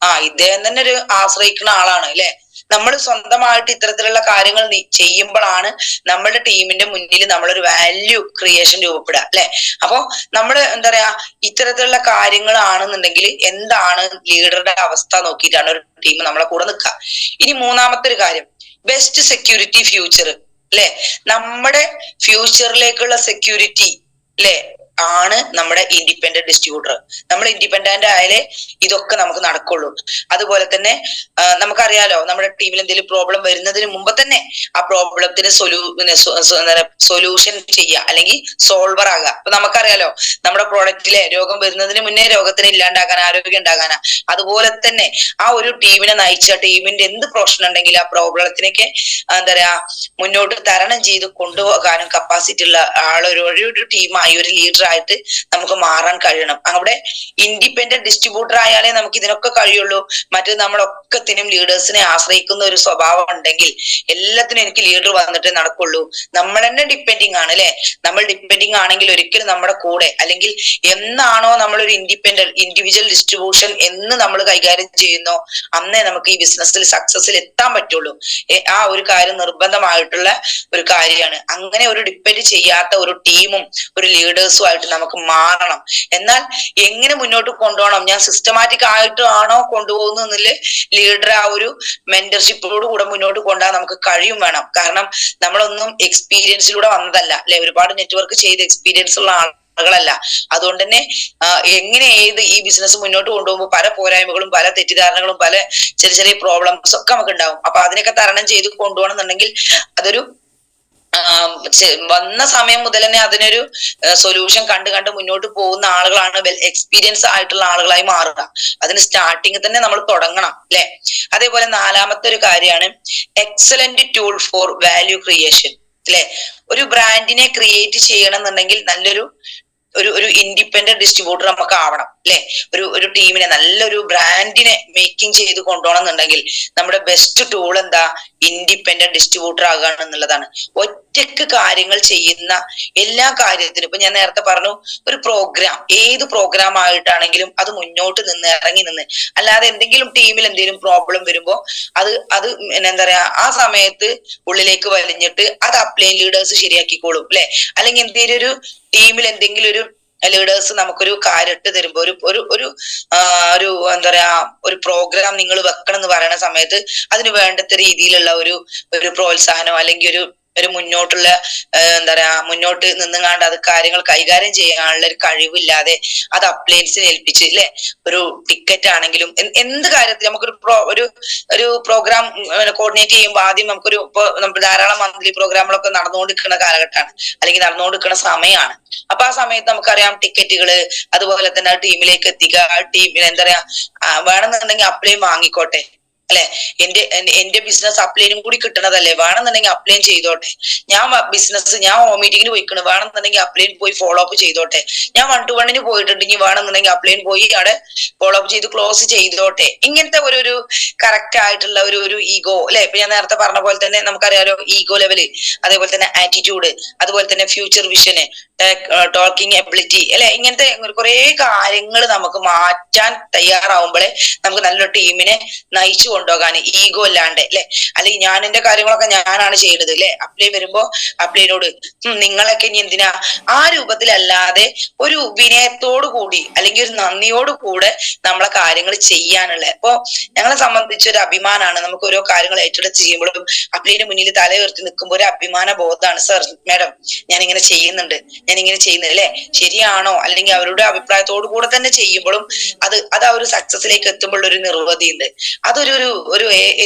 ഇദ്ദേഹം തന്നെ ഒരു ആശ്രയിക്കുന്ന ആളാണ് അല്ലെ. നമ്മൾ സ്വന്തമായിട്ട് ഇത്തരത്തിലുള്ള കാര്യങ്ങൾ ചെയ്യുമ്പോഴാണ് നമ്മുടെ ടീമിന്റെ മുന്നിൽ നമ്മളൊരു വാല്യൂ ക്രിയേഷൻ രൂപപ്പെടുക അല്ലെ. അപ്പൊ നമ്മൾ എന്താ പറയാ, ഇത്തരത്തിലുള്ള കാര്യങ്ങളാണെന്നുണ്ടെങ്കിൽ എന്താണ് ലീഡറുടെ അവസ്ഥ നോക്കിയിട്ടാണ് ഒരു ടീം നമ്മളെ കൂടെ നിൽക്കുക. ഇനി മൂന്നാമത്തെ ഒരു കാര്യം, ബെസ്റ്റ് സെക്യൂരിറ്റി ഫ്യൂച്ചർ അല്ലെ. നമ്മുടെ ഫ്യൂച്ചറിലേക്കുള്ള സെക്യൂരിറ്റി അല്ലെ ആണ് നമ്മുടെ ഇൻഡിപെൻഡന്റ് ഡിസ്ട്രിബ്യൂട്ടർ. നമ്മൾ ഇൻഡിപെൻഡന്റ് ആയാലേ ഇതൊക്കെ നമുക്ക് നടക്കുള്ളൂ. അതുപോലെ തന്നെ നമുക്കറിയാലോ, നമ്മുടെ ടീമിൽ എന്തെങ്കിലും പ്രോബ്ലം വരുന്നതിന് മുമ്പ് തന്നെ ആ പ്രോബ്ലത്തിന് സൊല്യൂഷൻ ചെയ്യുക അല്ലെങ്കിൽ സോൾവർ ആകുക. അപ്പൊ നമുക്കറിയാലോ, നമ്മുടെ പ്രോഡക്റ്റിലെ രോഗം വരുന്നതിന് മുന്നേ രോഗത്തിന് ഇല്ലാണ്ടാക്കാൻ, ആരോഗ്യം ഉണ്ടാകാനാ. അതുപോലെ തന്നെ ആ ഒരു ടീമിനെ നയിച്ച ടീമിന്റെ എന്ത് പ്രശ്നം ഉണ്ടെങ്കിലും ആ പ്രോബ്ലത്തിനൊക്കെ എന്താ പറയാ മുന്നോട്ട് തരണം ചെയ്ത് കൊണ്ടുപോകാനും കപ്പാസിറ്റി ഉള്ള ഒരു ടീമായി ഒരു ലീഡർ ആയിട്ട് നമുക്ക് മാറാൻ കഴിയണം. അവിടെ ഇൻഡിപെൻഡന്റ് ഡിസ്ട്രിബ്യൂട്ടർ ആയാലേ നമുക്ക് ഇതിനൊക്കെ കഴിയുള്ളൂ. മറ്റു നമ്മളൊക്കത്തിനും ലീഡേഴ്സിനെ ആശ്രയിക്കുന്ന ഒരു സ്വഭാവം ഉണ്ടെങ്കിൽ എല്ലാത്തിനും എനിക്ക് ലീഡർ വന്നിട്ടേ നടക്കുള്ളൂ. നമ്മൾ തന്നെ ഡിപ്പെൻഡിങ് ആണ് അല്ലെ. നമ്മൾ ഡിപ്പെൻഡിങ് ആണെങ്കിൽ ഒരിക്കലും നമ്മുടെ കൂടെ, അല്ലെങ്കിൽ എന്നാണോ നമ്മളൊരു ഇൻഡിവിജ്വൽ ഡിസ്ട്രിബ്യൂഷൻ എന്ന് നമ്മൾ കൈകാര്യം ചെയ്യുന്നോ അന്നേ നമുക്ക് ഈ ബിസിനസ്സിൽ സക്സസിൽ എത്താൻ പറ്റുള്ളൂ. ആ ഒരു കാര്യം നിർബന്ധമായിട്ടുള്ള ഒരു കാര്യമാണ്. അങ്ങനെ ഒരു ഡിപ്പെൻഡ് ചെയ്യാത്ത ഒരു ടീമും ഒരു ലീഡേഴ്സും ആയിട്ട് നമുക്ക് മാറണം. എന്നാൽ എങ്ങനെ മുന്നോട്ട് കൊണ്ടുപോകണം, ഞാൻ സിസ്റ്റമാറ്റിക് ആയിട്ടാണോ കൊണ്ടുപോകുന്നതിൽ ലീഡർ ആ ഒരു മെന്റർഷിപ്പോട് കൂടെ മുന്നോട്ട് കൊണ്ടുപോകാൻ നമുക്ക് കഴിയും വേണം. കാരണം നമ്മളൊന്നും എക്സ്പീരിയൻസിലൂടെ വന്നതല്ല അല്ലെ, ഒരുപാട് നെറ്റ്വർക്ക് ചെയ്ത് എക്സ്പീരിയൻസ് ഉള്ള ആളുകളല്ല. അതുകൊണ്ട് തന്നെ എങ്ങനെ ഈ ബിസിനസ് മുന്നോട്ട് കൊണ്ടുപോകുമ്പോൾ പല പോരായ്മകളും പല തെറ്റിദ്ധാരണകളും പല ചെറിയ ചെറിയ പ്രോബ്ലംസ് ഒക്കെ നമുക്ക് ഉണ്ടാവും. അപ്പൊ അതിനൊക്കെ തരണം ചെയ്ത് കൊണ്ടുപോകണം എന്നുണ്ടെങ്കിൽ അതൊരു വന്ന സമയം മുതൽ തന്നെ അതിനൊരു സൊല്യൂഷൻ കണ്ട് മുന്നോട്ട് പോകുന്ന ആളുകളാണ് വെൽ എക്സ്പീരിയൻസ് ആയിട്ടുള്ള ആളുകളായി മാറുക. അതിന് സ്റ്റാർട്ടിങ് തന്നെ നമ്മൾ തുടങ്ങണം അല്ലെ. അതേപോലെ നാലാമത്തെ ഒരു കാര്യമാണ് excellent tool for value creation അല്ലെ. ഒരു ബ്രാൻഡിനെ ക്രിയേറ്റ് ചെയ്യണം എന്നുണ്ടെങ്കിൽ നല്ലൊരു ഒരു ഇൻഡിപെൻഡന്റ് ഡിസ്ട്രിബ്യൂട്ടർ നമുക്ക് ആവണം അല്ലെ. ഒരു ടീമിനെ നല്ലൊരു ബ്രാൻഡിനെ മേക്കിംഗ് ചെയ്ത് കൊണ്ടുപോകണം എന്നുണ്ടെങ്കിൽ നമ്മുടെ ബെസ്റ്റ് ടൂൾ എന്താ, ഇൻഡിപെൻഡന്റ് ഡിസ്ട്രിബ്യൂട്ടർ ആകുക എന്നുള്ളതാണ്. ഒറ്റക്ക് കാര്യങ്ങൾ ചെയ്യുന്ന എല്ലാ കാര്യത്തിനും, ഇപ്പൊ ഞാൻ നേരത്തെ പറഞ്ഞു, ഒരു പ്രോഗ്രാം ഏത് പ്രോഗ്രാം ആയിട്ടാണെങ്കിലും അത് മുന്നോട്ട് നിന്ന് ഇറങ്ങി നിന്ന്, അല്ലാതെ എന്തെങ്കിലും ടീമിൽ എന്തെങ്കിലും പ്രോബ്ലം വരുമ്പോ അത് എന്താ പറയാ ആ സമയത്ത് ഉള്ളിലേക്ക് വലിഞ്ഞിട്ട് അത് അപ്ലൈൻ ലീഡേഴ്സ് ശരിയാക്കിക്കോളും അല്ലെ. അല്ലെങ്കിൽ എന്തെങ്കിലും ഒരു ടീമിൽ എന്തെങ്കിലും ഒരു ലീഡേഴ്സ് നമുക്കൊരു കാര്യം ഇട്ട് തരുമ്പോ ഒരു എന്താ പറയാ ഒരു പ്രോഗ്രാം നിങ്ങൾ വെക്കണം എന്ന് പറയുന്ന സമയത്ത് അതിന് വേണ്ടത്ത രീതിയിലുള്ള ഒരു പ്രോത്സാഹനം അല്ലെങ്കിൽ ഒരു മുന്നോട്ടുള്ള എന്താ പറയാ മുന്നോട്ട് നിന്നുകാണ്ട് അത് കാര്യങ്ങൾ കൈകാര്യം ചെയ്യാനുള്ള ഒരു കഴിവില്ലാതെ അത് അപ്ലയൻസിനെ ഏൽപ്പിച്ച് അല്ലെ. ഒരു ടിക്കറ്റ് ആണെങ്കിലും എന്ത് കാര്യത്തിൽ നമുക്കൊരു ഒരു പ്രോഗ്രാം കോർഡിനേറ്റ് ചെയ്യുമ്പോൾ ആദ്യം നമുക്ക് ധാരാളം മന്ത്ലി പ്രോഗ്രാമുകളൊക്കെ നടന്നുകൊണ്ടിരിക്കുന്ന കാലഘട്ടമാണ് അല്ലെങ്കിൽ നടന്നുകൊണ്ടിരിക്കുന്ന സമയമാണ്. അപ്പൊ ആ സമയത്ത് നമുക്കറിയാം ടിക്കറ്റുകള് അതുപോലെ തന്നെ ടീമിലേക്ക് എത്തിക്കുക, ടീമിന് എന്താ പറയാ വേണമെന്നുണ്ടെങ്കിൽ അപ്ലൈ വാങ്ങിക്കോട്ടെ അല്ലെ. എന്റെ ബിസിനസ് അപ്ലൈനും കൂടി കിട്ടണതല്ലേ, വേണമെന്നുണ്ടെങ്കിൽ അപ്ലൈൻ ചെയ്തോട്ടെ. ഞാൻ ഹോം മീറ്റിങ്ങിന് പോയിക്കണം, വേണമെന്നുണ്ടെങ്കിൽ അപ്ലൈൻ പോയി ഫോളോ അപ്പ് ചെയ്തോട്ടെ. ഞാൻ 1 to 1 പോയിട്ടുണ്ടെങ്കിൽ വേണമെന്നുണ്ടെങ്കിൽ അപ്ലൈൻ പോയി അവിടെ ഫോളോ അപ്പ് ചെയ്ത് ക്ലോസ് ചെയ്തോട്ടെ. ഇങ്ങനത്തെ ഒരു കറക്റ്റ് ആയിട്ടുള്ള ഒരു ഈഗോ അല്ലെ. ഇപ്പൊ ഞാൻ നേരത്തെ പറഞ്ഞ പോലെ തന്നെ നമുക്കറിയാലോ ഈഗോ ലെവല്, അതേപോലെ തന്നെ ആറ്റിറ്റ്യൂഡ്, അതുപോലെ തന്നെ ഫ്യൂച്ചർ വിഷന്, ടോക്കിംഗ് എബിലിറ്റി അല്ലെ. ഇങ്ങനത്തെ കുറെ കാര്യങ്ങൾ നമുക്ക് മാറ്റാൻ തയ്യാറാവുമ്പോഴേ നമുക്ക് നല്ലൊരു ടീമിനെ നയിച്ചു കൊണ്ടുപോകാൻ ഈഗോ അല്ലാണ്ട് അല്ലെ. അല്ലെങ്കിൽ ഞാൻ എന്റെ കാര്യങ്ങളൊക്കെ ഞാനാണ് ചെയ്യുന്നത് അല്ലെ. അപ്ലൈ വരുമ്പോ അപ്ലൈനോട് നിങ്ങളൊക്കെ ഇനി എന്തിനാ ആ രൂപത്തിലല്ലാതെ ഒരു വിനയത്തോടു കൂടി അല്ലെങ്കിൽ ഒരു നന്ദിയോടു കൂടെ നമ്മളെ കാര്യങ്ങൾ ചെയ്യാനുള്ള. ഇപ്പൊ ഞങ്ങളെ സംബന്ധിച്ച് ഒരു അഭിമാനമാണ്, നമുക്ക് ഓരോ കാര്യങ്ങൾ ഏറ്റെടുത്ത് ചെയ്യുമ്പോഴും അപ്ലൈന് മുന്നിൽ തല ഉയർത്തി നിൽക്കുമ്പോൾ ഒരു അഭിമാന ബോധമാണ്. സർ മാഡം ഞാൻ ഇങ്ങനെ ചെയ്യുന്നുണ്ട്, ഞാൻ ഇങ്ങനെ ചെയ്യുന്നത് അല്ലെ ശരിയാണോ, അല്ലെങ്കിൽ അവരുടെ അഭിപ്രായത്തോടു കൂടെ തന്നെ ചെയ്യുമ്പോഴും അത് ആ ഒരു സക്സസിലേക്ക് എത്തുമ്പോൾ ഒരു നിർവൃതി ഉണ്ട്. അതൊരു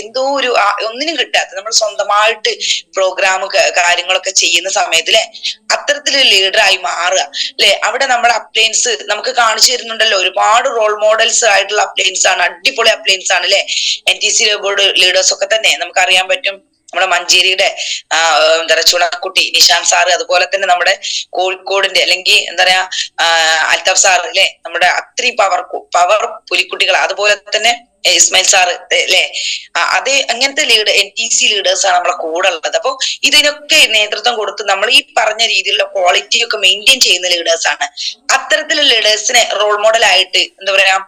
എന്തോ ഒരു ഒന്നിനും കിട്ടാത്ത നമ്മൾ സ്വന്തമായിട്ട് പ്രോഗ്രാം കാര്യങ്ങളൊക്കെ ചെയ്യുന്ന സമയത്ത് അല്ലെ അത്തരത്തിലൊരു ലീഡറായി മാറുക അല്ലെ. അവിടെ നമ്മുടെ അപ്ലയൻസ് നമുക്ക് കാണിച്ചു തരുന്നുണ്ടല്ലോ, ഒരുപാട് റോൾ മോഡൽസ് ആയിട്ടുള്ള അപ്ലയൻസ് ആണ്, അടിപൊളി അപ്ലയൻസ് ആണ് അല്ലെ. NTC ബോർഡ് ലീഡേഴ്സ് ഒക്കെ തന്നെ നമുക്ക് അറിയാൻ പറ്റും. നമ്മുടെ മഞ്ചേരിയുടെ എന്താ പറയാ ചുണക്കുട്ടി നിഷാന്ത് സാറ്, അതുപോലെ തന്നെ നമ്മുടെ കോഴിക്കോടിന്റെ അല്ലെങ്കിൽ എന്താ പറയാ അൽത്തഫ് സാറ് അല്ലെ, നമ്മുടെ അത്രയും പവർ പുലിക്കുട്ടികൾ, അതുപോലെ തന്നെ ഇസ്മായിൽ സാറ് അല്ലെ. അങ്ങനത്തെ NTC ലീഡേഴ്സ് ആണ് നമ്മളെ കൂടെ ഉള്ളത്. അപ്പൊ ഇതിനൊക്കെ നേതൃത്വം കൊടുത്ത് നമ്മൾ ഈ പറഞ്ഞ രീതിയിലുള്ള ക്വാളിറ്റി ഒക്കെ മെയിൻറ്റെയിൻ ചെയ്യുന്ന ലീഡേഴ്സ് ആണ്. അത്തരത്തിലുള്ള ലീഡേഴ്സിനെ റോൾ മോഡൽ ആയിട്ട് എന്താ പറയാ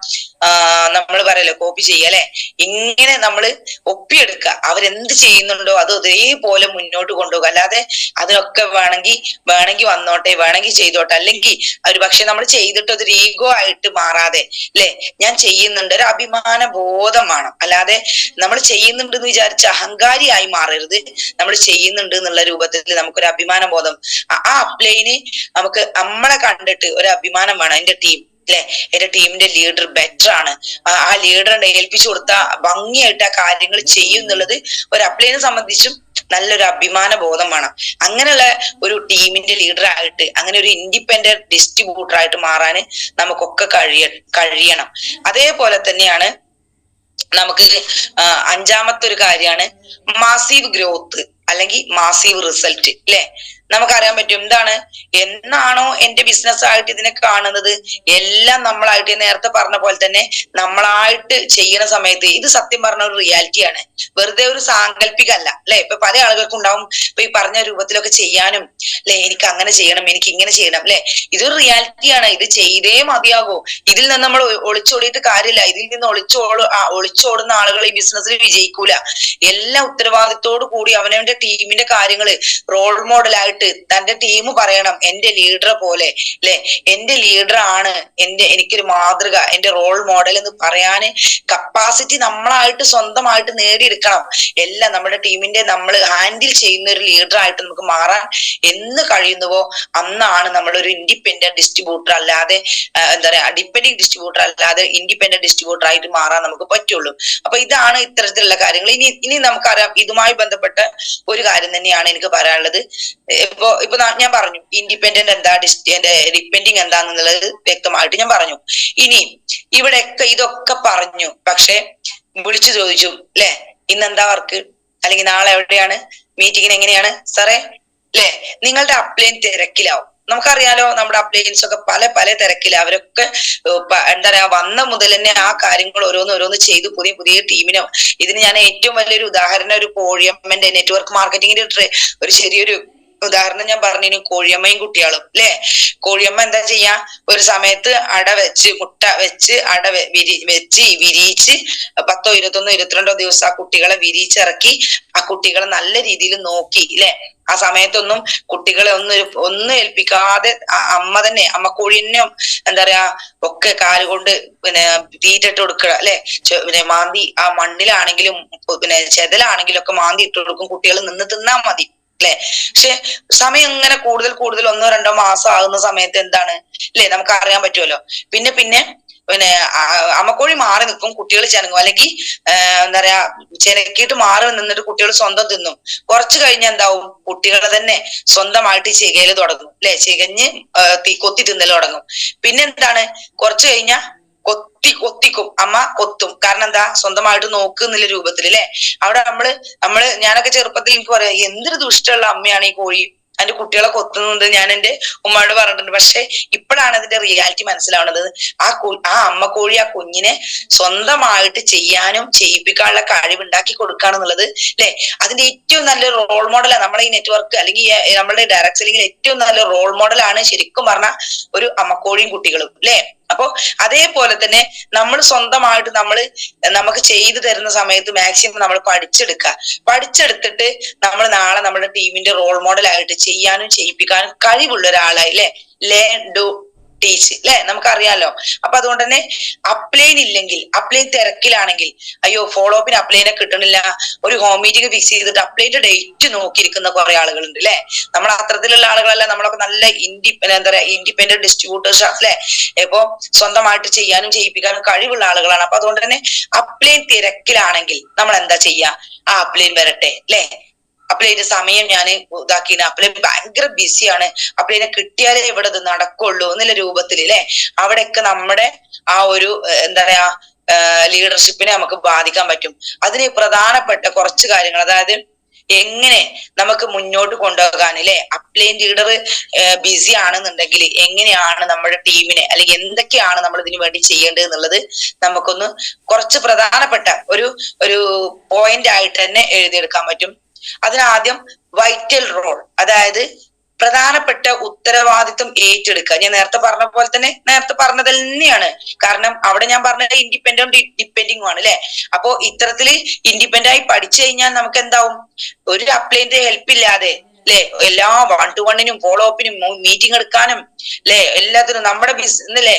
നമ്മൾ പറയല്ലോ കോപ്പി ചെയ്യുക അല്ലെ. ഇങ്ങനെ നമ്മള് ഒപ്പിയെടുക്കുക, അവരെന്ത് ചെയ്യുന്നുണ്ടോ അത് അതേപോലെ മുന്നോട്ട് കൊണ്ടുപോകുക. അല്ലാതെ അതിനൊക്കെ വേണമെങ്കിൽ വന്നോട്ടെ, വേണമെങ്കിൽ ചെയ്തോട്ടെ, അല്ലെങ്കിൽ ഒരു പക്ഷെ നമ്മൾ ചെയ്തിട്ട് അതൊരു ഈഗോ ആയിട്ട് മാറാതെ അല്ലെ, ഞാൻ ചെയ്യുന്നുണ്ട് ഒരു അഭിമാന ബോധം വേണം. അല്ലാതെ നമ്മൾ ചെയ്യുന്നുണ്ട് എന്ന് വിചാരിച്ച അഹങ്കാരിയായി മാറരുത്. നമ്മൾ ചെയ്യുന്നുണ്ട് എന്നുള്ള രൂപത്തിൽ നമുക്കൊരു അഭിമാന ബോധം, ആ അപ്ലൈന് നമുക്ക് നമ്മളെ കണ്ടിട്ട് ഒരു അഭിമാനം വേണം. എന്റെ ടീം അല്ലെ, എന്റെ ടീമിന്റെ ലീഡർ ബെറ്റർ ആണ്, ആ ലീഡറിനെ ഏൽപ്പിച്ചു കൊടുത്ത ഭംഗിയായിട്ട് ആ കാര്യങ്ങൾ ചെയ്യും എന്നുള്ളത് ഒരു അപ്ലൈനെ സംബന്ധിച്ചും നല്ലൊരു അഭിമാന ബോധം വേണം. അങ്ങനെയുള്ള ഒരു ടീമിന്റെ ലീഡർ ആയിട്ട്, അങ്ങനെ ഒരു ഇൻഡിപെൻഡന്റ് ഡിസ്ട്രിബ്യൂട്ടർ ആയിട്ട് മാറാൻ നമുക്കൊക്കെ കഴിയണം. അതേപോലെ തന്നെയാണ് നമുക്ക് അഞ്ചാമത്തെ ഒരു കാര്യമാണ് മാസീവ് ഗ്രോത്ത് അല്ലെങ്കിൽ മാസീവ് റിസൾട്ട് അല്ലെ. നമുക്കറിയാൻ പറ്റും എന്താണ്, എന്നാണോ എന്റെ ബിസിനസ് ആയിട്ട് ഇതിനെ കാണുന്നത്, എല്ലാം നമ്മളായിട്ട് നേരത്തെ പറഞ്ഞ പോലെ തന്നെ നമ്മളായിട്ട് ചെയ്യുന്ന സമയത്ത് ഇത് സത്യം പറഞ്ഞ ഒരു റിയാലിറ്റിയാണ്, വെറുതെ ഒരു സാങ്കല്പികല്ല അല്ലെ. ഇപ്പൊ പല ആളുകൾക്കും ഉണ്ടാവും ഇപ്പൊ ഈ പറഞ്ഞ രൂപത്തിലൊക്കെ ചെയ്യാനും അല്ലെ, എനിക്ക് അങ്ങനെ ചെയ്യണം, എനിക്ക് ഇങ്ങനെ ചെയ്യണം അല്ലെ. ഇതൊരു റിയാലിറ്റിയാണ്, ഇത് ചെയ്തേ മതിയാകൂ. ഇതിൽ നിന്ന് നമ്മൾ ഒളിച്ചോടിയിട്ട് കാര്യമില്ല. ഇതിൽ നിന്ന് ഒളിച്ചോടുന്ന ആളുകൾ ഈ ബിസിനസ്സിൽ വിജയിക്കൂല. എല്ലാ ഉത്തരവാദിത്തോടു കൂടി അവനവന്റെ ടീമിന്റെ കാര്യങ്ങള് റോൾ മോഡലായിട്ട് തന്റെ ടീം പറയണം, എന്റെ ലീഡറെ പോലെ അല്ലെ, എന്റെ ലീഡർ ആണ് എനിക്കൊരു മാതൃക, എന്റെ റോൾ മോഡൽ എന്ന് പറയാന് കപ്പാസിറ്റി നമ്മളായിട്ട് സ്വന്തമായിട്ട് നേടിയെടുക്കണം. എല്ലാം നമ്മുടെ ടീമിന്റെ നമ്മൾ ഹാൻഡിൽ ചെയ്യുന്ന ഒരു ലീഡർ ആയിട്ട് നമുക്ക് മാറാൻ എന്ന് കഴിയുന്നുവോ അന്നാണ് നമ്മളൊരു ഇൻഡിപെൻഡന്റ് ഡിസ്ട്രിബ്യൂട്ടർ അല്ലാതെ എന്താ പറയാ ഡിപെൻഡിങ് ഡിസ്ട്രിബ്യൂട്ടർ അല്ലാതെ ഇൻഡിപെൻഡന്റ് ഡിസ്ട്രിബ്യൂട്ടർ ആയിട്ട് മാറാൻ നമുക്ക് പറ്റുള്ളൂ. അപ്പൊ ഇതാണ് ഇത്തരത്തിലുള്ള കാര്യങ്ങൾ. ഇനി നമുക്കറിയാം ഇതുമായി ബന്ധപ്പെട്ട ഒരു കാര്യം തന്നെയാണ് എനിക്ക് പറയാനുള്ളത്. ഇപ്പൊ ഞാൻ പറഞ്ഞു ഇൻഡിപെൻഡന്റ് എന്താ, ഡിപെൻഡിങ് എന്താന്നുള്ളത് വ്യക്തമായിട്ട് ഞാൻ പറഞ്ഞു. ഇനി ഇവിടെയൊക്കെ ഇതൊക്കെ പറഞ്ഞു, പക്ഷെ വിളിച്ചു ചോദിച്ചു അല്ലെ ഇന്നെന്താ വർക്ക്, അല്ലെങ്കിൽ നാളെ എവിടെയാണ് മീറ്റിങ്ങിന്, എങ്ങനെയാണ് സാറേ അല്ലെ. നിങ്ങളുടെ അപ്ലൈൻ തിരക്കിലാവും. നമുക്കറിയാലോ നമ്മുടെ അപ്ലൈൻസ് ഒക്കെ പല തിരക്കില്, അവരൊക്കെ എന്താ പറയാ വന്ന മുതൽ തന്നെ ആ കാര്യങ്ങൾ ഓരോന്ന് ചെയ്ത് പുതിയ ടീമിനോ. ഇതിന് ഞാൻ ഏറ്റവും വലിയൊരു ഉദാഹരണം ഒരു കോഴിയമ്മന്റെ നെറ്റ്വർക്ക് മാർക്കറ്റിംഗിന്റെ ഒരു ചെറിയൊരു ഉദാഹരണം ഞാൻ പറഞ്ഞു, കോഴിയമ്മയും കുട്ടികളും അല്ലെ. കോഴിയമ്മ എന്താ ചെയ്യാ, ഒരു സമയത്ത് മുട്ട വെച്ച് വിരിയിച്ച് 10, 21, 22 ദിവസം ആ കുട്ടികളെ വിരിയിച്ചിറക്കി ആ കുട്ടികളെ നല്ല രീതിയിൽ നോക്കി അല്ലെ. ആ സമയത്തൊന്നും കുട്ടികളെ ഒന്നും ഏൽപ്പിക്കാതെ അമ്മ കോഴിനെ എന്താ പറയാ ഒക്കെ കാലുകൊണ്ട് തീറ്റിട്ട് കൊടുക്കുക അല്ലെ. മാന്തി ആ മണ്ണിലാണെങ്കിലും ചെതലാണെങ്കിലും ഒക്കെ മാന്തി ഇട്ട് കൊടുക്കും, കുട്ടികൾ നിന്ന് തിന്നാ മതി അല്ലെ. പക്ഷെ സമയം ഇങ്ങനെ കൂടുതൽ 1, 2 മാസം ആകുന്ന സമയത്ത് എന്താണ് അല്ലെ നമുക്ക് അറിയാൻ പറ്റുമല്ലോ. പിന്നെ അമ്മക്കോഴി മാറി നിൽക്കും, കുട്ടികൾ ചെനങ്ങും, അല്ലെങ്കിൽ എന്താ പറയാ ചെനക്കിയിട്ട് മാറി നിന്നിട്ട് കുട്ടികൾ സ്വന്തം തിന്നും. കുറച്ചു കഴിഞ്ഞാൽ എന്താവും, കുട്ടികളെ തന്നെ സ്വന്തമായിട്ട് ചികയില് തുടങ്ങും അല്ലെ, ചികഞ്ഞ് കൊത്തി തിന്നൽ തുടങ്ങും. പിന്നെന്താണ് കുറച്ചു കഴിഞ്ഞാൽ കൊത്തിക്കും, അമ്മ കൊത്തും. കാരണം എന്താ, സ്വന്തമായിട്ട് നോക്കുന്നില്ല രൂപത്തിൽ അല്ലെ. അവിടെ ഞാനൊക്കെ ചെറുപ്പത്തിൽ എനിക്ക് പറയാം എന്തൊരു ദുഷ്ടമുള്ള അമ്മയാണ് ഈ കോഴി, അതിന്റെ കുട്ടികളെ കൊത്തുന്നത് ഞാൻ എന്റെ ഉമ്മയോട് പറഞ്ഞിട്ടുണ്ട്. പക്ഷെ ഇപ്പോഴാണ് അതിന്റെ റിയാലിറ്റി മനസ്സിലാവുന്നത്. ആ അമ്മ കോഴി ആ കുഞ്ഞിനെ സ്വന്തമായിട്ട് ചെയ്യാനും ചെയ്യിപ്പിക്കാനുള്ള കഴിവുണ്ടാക്കി കൊടുക്കുകയാണെന്നുള്ളത് അല്ലെ. അതിന്റെ ഏറ്റവും നല്ല റോൾ മോഡലാണ് നമ്മളെ ഈ നെറ്റ്വർക്ക് അല്ലെങ്കിൽ നമ്മുടെ ഡയറക്ട് സെല്ലിംഗിൽ ഏറ്റവും നല്ല റോൾ മോഡലാണ് ശരിക്കും പറഞ്ഞ ഒരു അമ്മക്കോഴിയും കുട്ടികളും അല്ലെ. അപ്പൊ അതേപോലെ തന്നെ നമ്മൾ സ്വന്തമായിട്ട് നമുക്ക് ചെയ്തു തരുന്ന സമയത്ത് മാക്സിമം നമ്മൾ പഠിച്ചെടുത്തിട്ട് നമ്മൾ നാളെ നമ്മുടെ ടീമിന്റെ റോൾ മോഡൽ ആയിട്ട് ചെയ്യാനും ചെയ്യിപ്പിക്കാനും കഴിവുള്ള ഒരാളായി അല്ലെ. ലേൺ, ഡു, ടീച്ച് അല്ലെ, നമുക്കറിയാലോ. അപ്പൊ അതുകൊണ്ട് തന്നെ അപ്ലൈൻ ഇല്ലെങ്കിൽ, അപ്ലൈൻ തിരക്കിലാണെങ്കിൽ, അയ്യോ ഫോളോ അപ്പിന് അപ്ലൈനെ കിട്ടണില്ല, ഒരു ഹോം മീറ്റിംഗ് ഫിക്സ് ചെയ്തിട്ട് അപ്ലൈന്റെ ഡേറ്റ് നോക്കിയിരിക്കുന്ന കുറെ ആളുകളുണ്ട് അല്ലെ. നമ്മൾ അത്തരത്തിലുള്ള ആളുകളല്ല, നമ്മളൊക്കെ നല്ല എന്താ പറയാ ഇൻഡിപെൻഡന്റ് ഡിസ്ട്രിബ്യൂട്ടേഴ്സ് അല്ലെ. ഇപ്പൊ സ്വന്തമായിട്ട് ചെയ്യാനും ചെയ്യിപ്പിക്കാനും കഴിവുള്ള ആളുകളാണ്. അപ്പൊ അതുകൊണ്ട് തന്നെ അപ്ലൈൻ തിരക്കിലാണെങ്കിൽ നമ്മൾ എന്താ ചെയ്യാ, ആ അപ്ലൈൻ വരട്ടെ അല്ലെ. അപ്ലൈന്റെ സമയം ഞാൻ ഇതാക്കിന്, അപ്ലൈൻ ഭയങ്കര ബിസിയാണ്, അപ്ലൈനെ കിട്ടിയാലേ ഇവിടെ ഇത് നടക്കുള്ളൂ എന്നുള്ള രൂപത്തിൽ അല്ലെ. അവിടെയൊക്കെ നമ്മുടെ ആ ഒരു എന്താ പറയാ ലീഡർഷിപ്പിനെ നമുക്ക് ബാധിക്കാൻ പറ്റും. അതിന് പ്രധാനപ്പെട്ട കുറച്ച് കാര്യങ്ങൾ, അതായത് എങ്ങനെ നമുക്ക് മുന്നോട്ട് കൊണ്ടുപോകാൻ അല്ലെ. അപ്ലൈൻ ലീഡർ ബിസി ആണെന്നുണ്ടെങ്കിൽ എങ്ങനെയാണ് നമ്മുടെ ടീമിനെ, അല്ലെങ്കിൽ എന്തൊക്കെയാണ് നമ്മൾ ഇതിനു വേണ്ടി ചെയ്യേണ്ടത് എന്നുള്ളത് നമുക്കൊന്ന് കുറച്ച് പ്രധാനപ്പെട്ട ഒരു പോയിന്റ് ആയിട്ട് തന്നെ എഴുതിയെടുക്കാൻ പറ്റും. അതിനാദ്യം വൈറ്റൽ റോൾ, അതായത് പ്രധാനപ്പെട്ട ഉത്തരവാദിത്വം ഏറ്റെടുക്കുക. ഞാൻ നേരത്തെ പറഞ്ഞ പോലെ തന്നെ, നേരത്തെ പറഞ്ഞത് തന്നെയാണ്. കാരണം അവിടെ ഞാൻ പറഞ്ഞത് ഇൻഡിപെൻഡന്റ് ഡിപ്പെൻഡിങ് ആണ് അല്ലെ. അപ്പോ ഇത്തരത്തില് ഇൻഡിപെൻഡന്റ് ആയി പഠിച്ചു കഴിഞ്ഞാൽ നമുക്ക് എന്താവും, ഒരു അപ്ലൈന്റെ ഹെൽപ്പ് ഇല്ലാതെ അല്ലെ എല്ലാ 1-to-1 ഫോളോ അപ്പിനും മീറ്റിംഗ് എടുക്കാനും അല്ലെ എല്ലാത്തിനും നമ്മുടെ ബിസിനസ് അല്ലെ,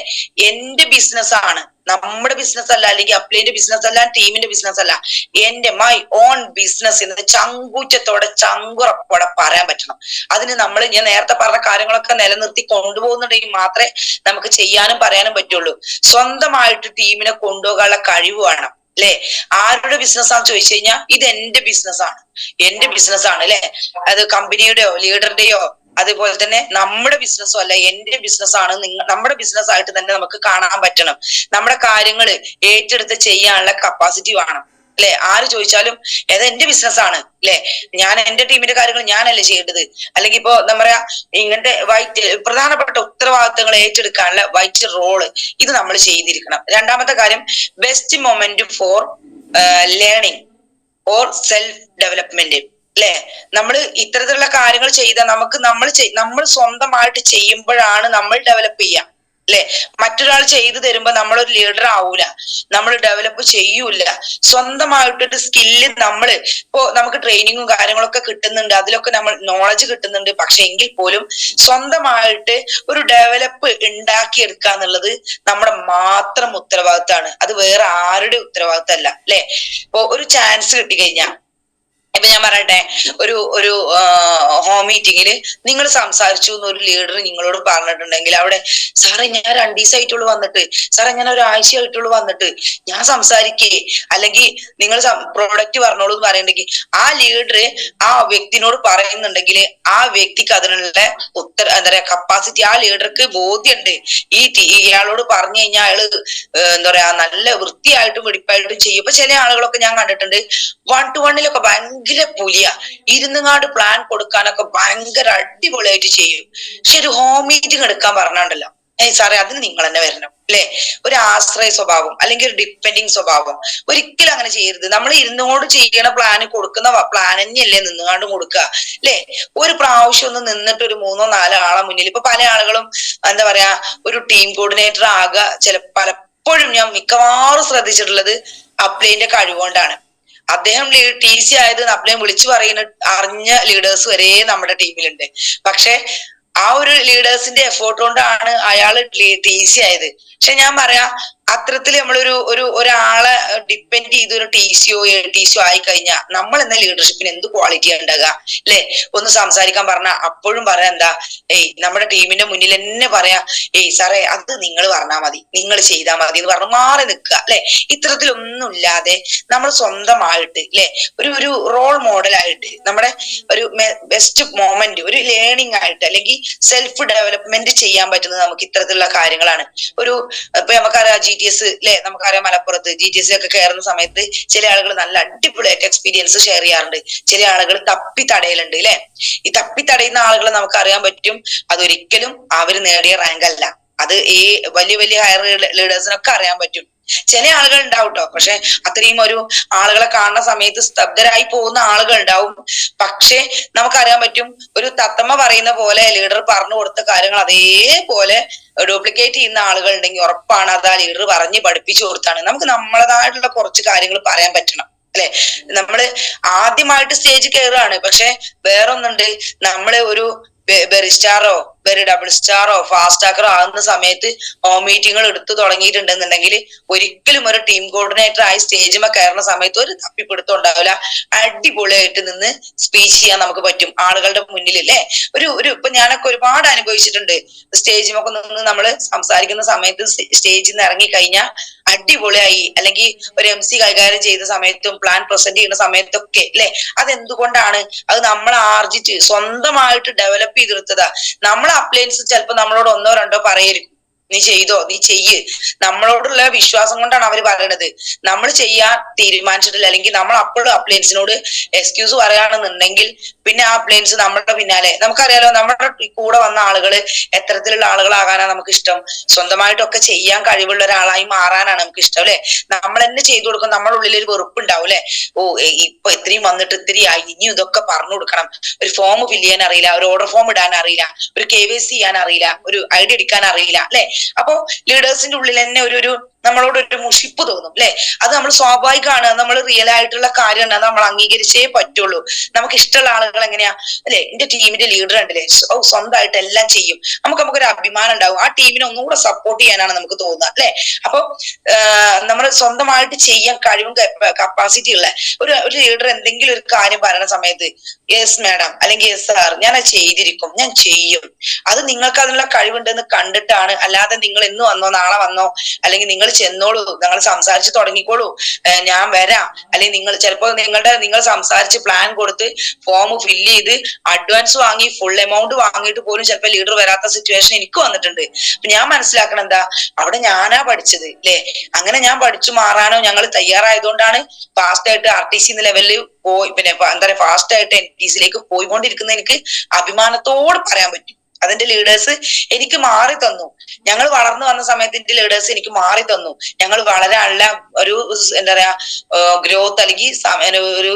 എന്റെ ബിസിനസ് ആണ്, നമ്മുടെ ബിസിനസ് അല്ല, അല്ലെങ്കിൽ അപ്ലൈന്റെ ബിസിനസ് അല്ല, ടീമിന്റെ ബിസിനസ് അല്ല, എന്റെ മൈ ഓൺ ബിസിനസ് എന്നത് ചങ്കൂറ്റത്തോടെ ചങ്കുറപ്പോടെ പറയാൻ പറ്റണം. അതിന് നമ്മൾ ഞാൻ നേരത്തെ പറഞ്ഞ കാര്യങ്ങളൊക്കെ നിലനിർത്തി കൊണ്ടുപോകുന്നുണ്ടെങ്കിൽ മാത്രമേ നമുക്ക് ചെയ്യാനും പറയാനും പറ്റുള്ളൂ. സ്വന്തമായിട്ട് ടീമിനെ കൊണ്ടുപോകാനുള്ള കഴിവ് വേണം അല്ലെ. ആരുടെ ബിസിനസ്സാന്ന് ചോദിച്ചു കഴിഞ്ഞാൽ ഇത് എന്റെ ബിസിനസ്സാണ്, എന്റെ ബിസിനസ്സാണ് അല്ലെ. അത് കമ്പനിയുടെയോ ലീഡറുടെയോ അതുപോലെ തന്നെ നമ്മുടെ ബിസിനസ്സും അല്ല, എന്റെ ബിസിനസ്സാണ്, നമ്മുടെ ബിസിനസ് ആയിട്ട് തന്നെ നമുക്ക് കാണാൻ പറ്റണം. നമ്മുടെ കാര്യങ്ങൾ ഏറ്റെടുത്ത് ചെയ്യാനുള്ള കപ്പാസിറ്റി വേണം അല്ലെ. ആര് ചോദിച്ചാലും ഏതാ എന്റെ ബിസിനസ്സാണ് അല്ലെ, ഞാൻ എന്റെ ടീമിന്റെ കാര്യങ്ങൾ ഞാനല്ലേ ചെയ്യേണ്ടത്. അല്ലെങ്കിൽ ഇപ്പൊ എന്താ പറയാ ഇങ്ങനത്തെ പ്രധാനപ്പെട്ട ഉത്തരവാദിത്തങ്ങൾ ഏറ്റെടുക്കാനുള്ള വൈറ്റ് റോള് ഇത് നമ്മൾ ചെയ്തിരിക്കണം. രണ്ടാമത്തെ കാര്യം, best moment for learning or self development അല്ലെ. നമ്മൾ ഇത്തരത്തിലുള്ള കാര്യങ്ങൾ ചെയ്താൽ നമുക്ക് നമ്മൾ സ്വന്തമായിട്ട് ചെയ്യുമ്പോഴാണ് നമ്മൾ ഡെവലപ്പ് ചെയ്യുക അല്ലെ. മറ്റൊരാൾ ചെയ്തു തരുമ്പോ നമ്മളൊരു ലീഡർ ആവൂല, നമ്മൾ ഡെവലപ്പ് ചെയ്യൂല. സ്വന്തമായിട്ടൊരു സ്കില്ല് ഇപ്പോ നമുക്ക് ട്രെയിനിങ്ങും കാര്യങ്ങളൊക്കെ കിട്ടുന്നുണ്ട്, അതിലൊക്കെ നമ്മൾ നോളജ് കിട്ടുന്നുണ്ട്. പക്ഷെ എങ്കിൽ പോലും സ്വന്തമായിട്ട് ഒരു ഡെവലപ്പ് ഉണ്ടാക്കിയെടുക്കുക എന്നുള്ളത് നമ്മുടെ മാത്രം ഉത്തരവാദിത്തമാണ്. അത് വേറെ ആരുടെ ഉത്തരവാദിത്തമല്ല അല്ലെ. ഇപ്പൊ ഒരു ചാൻസ് കിട്ടിക്കഴിഞ്ഞാൽ, ഇപ്പൊ ഞാൻ പറയട്ടെ, ഒരു ഹോം മീറ്റിങ്ങില് നിങ്ങൾ സംസാരിച്ചു എന്നൊരു ലീഡർ നിങ്ങളോട് പറഞ്ഞിട്ടുണ്ടെങ്കിൽ, അവിടെ സാറേ ഞാൻ 2 ദിവസമായിട്ടുള്ളൂ വന്നിട്ട്, സാറേ ഞാൻ 1 ആഴ്ചയായിട്ടുള്ളൂ വന്നിട്ട്, ഞാൻ സംസാരിക്കേ, അല്ലെങ്കിൽ നിങ്ങൾ പ്രോഡക്റ്റ് പറഞ്ഞോളൂ എന്ന് പറയുന്നുണ്ടെങ്കിൽ, ആ ലീഡർ ആ വ്യക്തിനോട് പറയുന്നുണ്ടെങ്കിൽ ആ വ്യക്തിക്ക് അതിനുള്ള എന്താ പറയാ കപ്പാസിറ്റി, ആ ലീഡർക്ക് ബോധ്യമുണ്ട്, ഇയാളോട് പറഞ്ഞു കഴിഞ്ഞാൽ അയാള് എന്താ പറയാ നല്ല വൃത്തിയായിട്ടും വെടിപ്പായിട്ടും ചെയ്യും. ഇപ്പൊ ചില ആളുകളൊക്കെ ഞാൻ കണ്ടിട്ടുണ്ട് 1-to-1 ഭയങ്കര പുലിയ, ഇരുന്നുങ്ങാണ്ട് പ്ലാൻ കൊടുക്കാനൊക്കെ ഭയങ്കര അടിപൊളിയായിട്ട് ചെയ്യും. പക്ഷെ ഒരു ഹോം മീറ്റിംഗ് എടുക്കാൻ പറഞ്ഞാണ്ടല്ലോ, സാറേ അതിന് നിങ്ങൾ തന്നെ വരണം അല്ലെ. ഒരു ആശ്രയ സ്വഭാവം അല്ലെങ്കിൽ ഒരു ഡിപ്പെൻഡിങ് സ്വഭാവം ഒരിക്കലും അങ്ങനെ ചെയ്യരുത്. നമ്മൾ ഇരുന്നോട് ചെയ്യണ പ്ലാന് കൊടുക്കുന്ന പ്ലാൻ തന്നെയല്ലേ നിന്നുകാണ്ട് കൊടുക്കുക അല്ലെ. ഒരു പ്രാവശ്യം ഒന്ന് നിന്നിട്ട് ഒരു 3-4 ആളെ മുന്നിൽ, ഇപ്പൊ പല ആളുകളും എന്താ പറയാ ഒരു ടീം കോർഡിനേറ്റർ ആകുക പലപ്പോഴും ഞാൻ മിക്കവാറും ശ്രദ്ധിച്ചിട്ടുള്ളത് അപ്ലൈന്റെ കഴിവുകൊണ്ടാണ്. അദ്ദേഹം TC ആയത് അപ്ലൈൻ വിളിച്ചു അറിഞ്ഞ ലീഡേഴ്സ് വരെ നമ്മുടെ ടീമിലുണ്ട്. പക്ഷെ ആ ഒരു ലീഡേഴ്സിന്റെ എഫേർട്ട് കൊണ്ടാണ് അയാൾ TC ആയത്. പക്ഷെ ഞാൻ പറയാ അത്തരത്തിൽ ഒരാളെ ഡിപ്പെൻഡ് ചെയ്ത് ഒരു TCO ആയി കഴിഞ്ഞാൽ നമ്മൾ എന്ന ലീഡർഷിപ്പിന് എന്ത് ക്വാളിറ്റി ഉണ്ടാകുക അല്ലെ. ഒന്ന് സംസാരിക്കാൻ പറഞ്ഞാൽ അപ്പോഴും പറയാ എന്താ, നമ്മുടെ ടീമിന്റെ മുന്നിൽ തന്നെ പറയാ, സാറേ അത് നിങ്ങൾ പറഞ്ഞാൽ മതി, നിങ്ങൾ ചെയ്താൽ മതി എന്ന് പറഞ്ഞ് മാറി നിൽക്കുക അല്ലെ. ഇത്തരത്തിലൊന്നും ഇല്ലാതെ നമ്മൾ സ്വന്തമായിട്ട് അല്ലെ ഒരു റോൾ മോഡലായിട്ട് നമ്മുടെ ഒരു ബെസ്റ്റ് മൊമെന്റ്, ഒരു ലേണിംഗ് ആയിട്ട് അല്ലെങ്കിൽ സെൽഫ് ഡെവലപ്മെന്റ് ചെയ്യാൻ പറ്റുന്നത് നമുക്ക് ഇത്തരത്തിലുള്ള കാര്യങ്ങളാണ്. ഇപ്പൊ നമുക്കറിയാം GTS അല്ലെ, നമുക്കറിയാം മലപ്പുറത്ത് GTS ഒക്കെ കയറുന്ന സമയത്ത് ചില ആളുകൾ നല്ല അടിപൊളിയായിട്ട് എക്സ്പീരിയൻസ് ഷെയർ ചെയ്യാറുണ്ട്, ചില ആളുകൾ തപ്പി തടയലുണ്ട് അല്ലെ. ഈ തപ്പി തടയുന്ന ആളുകളെ നമുക്ക് അറിയാൻ പറ്റും, അതൊരിക്കലും അവര് നേടിയ റാങ്ക് അല്ല. അത് ഈ വലിയ ഹയർ ലീഡേഴ്സിനൊക്കെ അറിയാൻ പറ്റും. ചില ആളുകൾ ഉണ്ടാവും കേട്ടോ, പക്ഷെ അത്രയും ഒരു ആളുകളെ കാണുന്ന സമയത്ത് സ്തബ്ധരായി പോകുന്ന ആളുകൾ ഉണ്ടാവും. പക്ഷെ നമുക്കറിയാൻ പറ്റും, ഒരു തത്തമ്മ പറയുന്ന പോലെ ലീഡർ പറഞ്ഞു കൊടുത്ത കാര്യങ്ങൾ അതേപോലെ ഡ്യൂപ്ലിക്കേറ്റ് ചെയ്യുന്ന ആളുകൾ ഉണ്ടെങ്കിൽ ഉറപ്പാണ് അത് ആ ലീഡർ പറഞ്ഞ് പഠിപ്പിച്ചു കൊടുത്താണ്. നമുക്ക് നമ്മളതായിട്ടുള്ള കുറച്ച് കാര്യങ്ങൾ പറയാൻ പറ്റണം അല്ലെ. നമ്മള് ആദ്യമായിട്ട് സ്റ്റേജ് കയറുകയാണ്, പക്ഷെ വേറൊന്നുണ്ട്, നമ്മള് ഒരു ബെറിസ്റ്റാറോ വെറി ഡബിൾ സ്റ്റാറോ ഫാസ്റ്റ് ആക്കറോ ആകുന്ന സമയത്ത് ഹോം മീറ്റിങ്ങുകൾ എടുത്തു തുടങ്ങിയിട്ടുണ്ടെന്നുണ്ടെങ്കിൽ ഒരിക്കലും ഒരു ടീം കോർഡിനേറ്റർ ആയി സ്റ്റേജിൽ കയറുന്ന സമയത്ത് ഒരു തപ്പിപ്പിടുത്തം ഉണ്ടാവില്ല. അടിപൊളിയായിട്ട് നിന്ന് സ്പീച്ച് ചെയ്യാൻ നമുക്ക് പറ്റും ആളുകളുടെ മുന്നിൽ അല്ലേ. ഇപ്പൊ ഞാനൊക്കെ ഒരുപാട് അനുഭവിച്ചിട്ടുണ്ട്. സ്റ്റേജിമൊക്കെ നിന്ന് നമ്മള് സംസാരിക്കുന്ന സമയത്ത് സ്റ്റേജിൽ നിന്ന് ഇറങ്ങി കഴിഞ്ഞാൽ അടിപൊളിയായി, അല്ലെങ്കിൽ ഒരു MC കൈകാര്യം ചെയ്ത സമയത്തും പ്ലാൻ പ്രസന്റ് ചെയ്യുന്ന സമയത്തൊക്കെ അല്ലെ. അതെന്തുകൊണ്ടാണ്? അത് നമ്മൾ ആർജിച്ച് സ്വന്തമായിട്ട് ഡെവലപ്പ് ചെയ്തെടുത്തതാ. നമ്മളെ അപ്ലയൻസ് ചിലപ്പോ നമ്മളോട് ഒന്നോ രണ്ടോ പറയായിരിക്കും, നീ ചെയ്തോ, നീ ചെയ്യ്. നമ്മളോടുള്ള വിശ്വാസം കൊണ്ടാണ് അവര് പറയണത്. നമ്മൾ ചെയ്യാൻ തീരുമാനിച്ചിട്ടില്ല, അല്ലെങ്കിൽ നമ്മൾ അപ്പോഴും അപ്ലയൻസിനോട് എക്സ്ക്യൂസ് പറയുകയാണെന്നുണ്ടെങ്കിൽ പിന്നെ ആ അപ്ലയൻസ് നമ്മുടെ പിന്നാലെ, നമുക്കറിയാലോ നമ്മുടെ കൂടെ വന്ന ആളുകള് എത്തരത്തിലുള്ള ആളുകളാകാനാണ് നമുക്ക് ഇഷ്ടം. സ്വന്തമായിട്ടൊക്കെ ചെയ്യാൻ കഴിവുള്ള ഒരാളായി മാറാനാണ് നമുക്ക് ഇഷ്ടം അല്ലെ. നമ്മൾ തന്നെ ചെയ്തു കൊടുക്കും. നമ്മുടെ ഉള്ളിൽ ഒരു വെറുപ്പുണ്ടാവും അല്ലെ. ഓ ഇപ്പൊ ഇത്രയും വന്നിട്ട് ഇത്തിരി ആയി, ഇനി ഇതൊക്കെ പറഞ്ഞു കൊടുക്കണം. ഒരു ഫോം ഫില്ല് ചെയ്യാൻ അറിയില്ല, ഒരു ഓർഡർ ഫോം ഇടാൻ അറിയില്ല, ഒരു KYC ചെയ്യാൻ അറിയില്ല, ഒരു ID എടുക്കാൻ അറിയില്ല അല്ലെ. അപ്പൊ ലീഡേഴ്സിന്റെ ഉള്ളിൽ തന്നെ ഒരു നമ്മളോട് ഒരു മുഷിപ്പ് തോന്നും അല്ലെ. അത് നമ്മൾ സ്വാഭാവികമാണ്, നമ്മൾ റിയൽ ആയിട്ടുള്ള കാര്യമാണ്, അത് നമ്മൾ അംഗീകരിച്ചേ പറ്റുള്ളൂ. നമുക്ക് ഇഷ്ടമുള്ള ആളുകൾ എങ്ങനെയാ അല്ലെ, എന്റെ ടീമിന്റെ ലീഡർ ഉണ്ടല്ലേ, സ്വന്തമായിട്ട് എല്ലാം ചെയ്യും, നമുക്കൊരു അഭിമാനം ഉണ്ടാവും. ആ ടീമിനെ ഒന്നുകൂടെ സപ്പോർട്ട് ചെയ്യാനാണ് നമുക്ക് തോന്നുക അല്ലെ. അപ്പൊ നമ്മൾ സ്വന്തമായിട്ട് ചെയ്യാൻ കഴിവും കപ്പാസിറ്റി ഉള്ള ഒരു ലീഡർ എന്തെങ്കിലും ഒരു കാര്യം പറയുന്ന സമയത്ത് യെസ് മാഡം അല്ലെങ്കിൽ യെസ് സാർ, ഞാൻ അത് ചെയ്തിരിക്കും, ഞാൻ ചെയ്യും, അത് നിങ്ങൾക്ക് അതിനുള്ള കഴിവുണ്ടെന്ന് കണ്ടിട്ടാണ്. അല്ലാതെ നിങ്ങൾ ഇന്ന് വന്നോ നാളെ വന്നോ, അല്ലെങ്കിൽ നിങ്ങൾ ചെന്നോളൂ, നിങ്ങൾ സംസാരിച്ച് തുടങ്ങിക്കോളൂ, ഞാൻ വരാം, അല്ലെങ്കിൽ നിങ്ങൾ സംസാരിച്ച് പ്ലാൻ കൊടുത്ത് ഫോം ഫില്ല് ചെയ്ത് അഡ്വാൻസ് വാങ്ങി ഫുൾ എമൗണ്ട് വാങ്ങിയിട്ട് പോലും ചിലപ്പോൾ ലീഡർ വരാത്ത സിറ്റുവേഷൻ എനിക്ക് വന്നിട്ടുണ്ട്. അപ്പൊ ഞാൻ മനസ്സിലാക്കണം എന്താ, അവിടെ ഞാനാ പഠിച്ചത് അല്ലെ. അങ്ങനെ ഞാൻ പഠിച്ചു മാറാനോ ഞങ്ങൾ തയ്യാറായതുകൊണ്ടാണ് ഫാസ്റ്റ് ആയിട്ട് RTC ലെവലിൽ പോയി, പിന്നെ എന്താ പറയുക, ഫാസ്റ്റ് ആയിട്ട് NTCയിലേക്ക് പോയിക്കൊണ്ടിരിക്കുന്ന എനിക്ക് അഭിമാനത്തോട് പറയാൻ പറ്റും. അതിന്റെ ലീഡേഴ്സ് എനിക്ക് മാറി തന്നു. ഞങ്ങൾ വളർന്നു വന്ന സമയത്ത് എന്റെ ലീഡേഴ്സ് എനിക്ക് മാറി തന്നു. ഞങ്ങൾ വളരാനുള്ള ഒരു എന്താ പറയാ ഗ്രോത്ത് അല്ലെങ്കിൽ ഒരു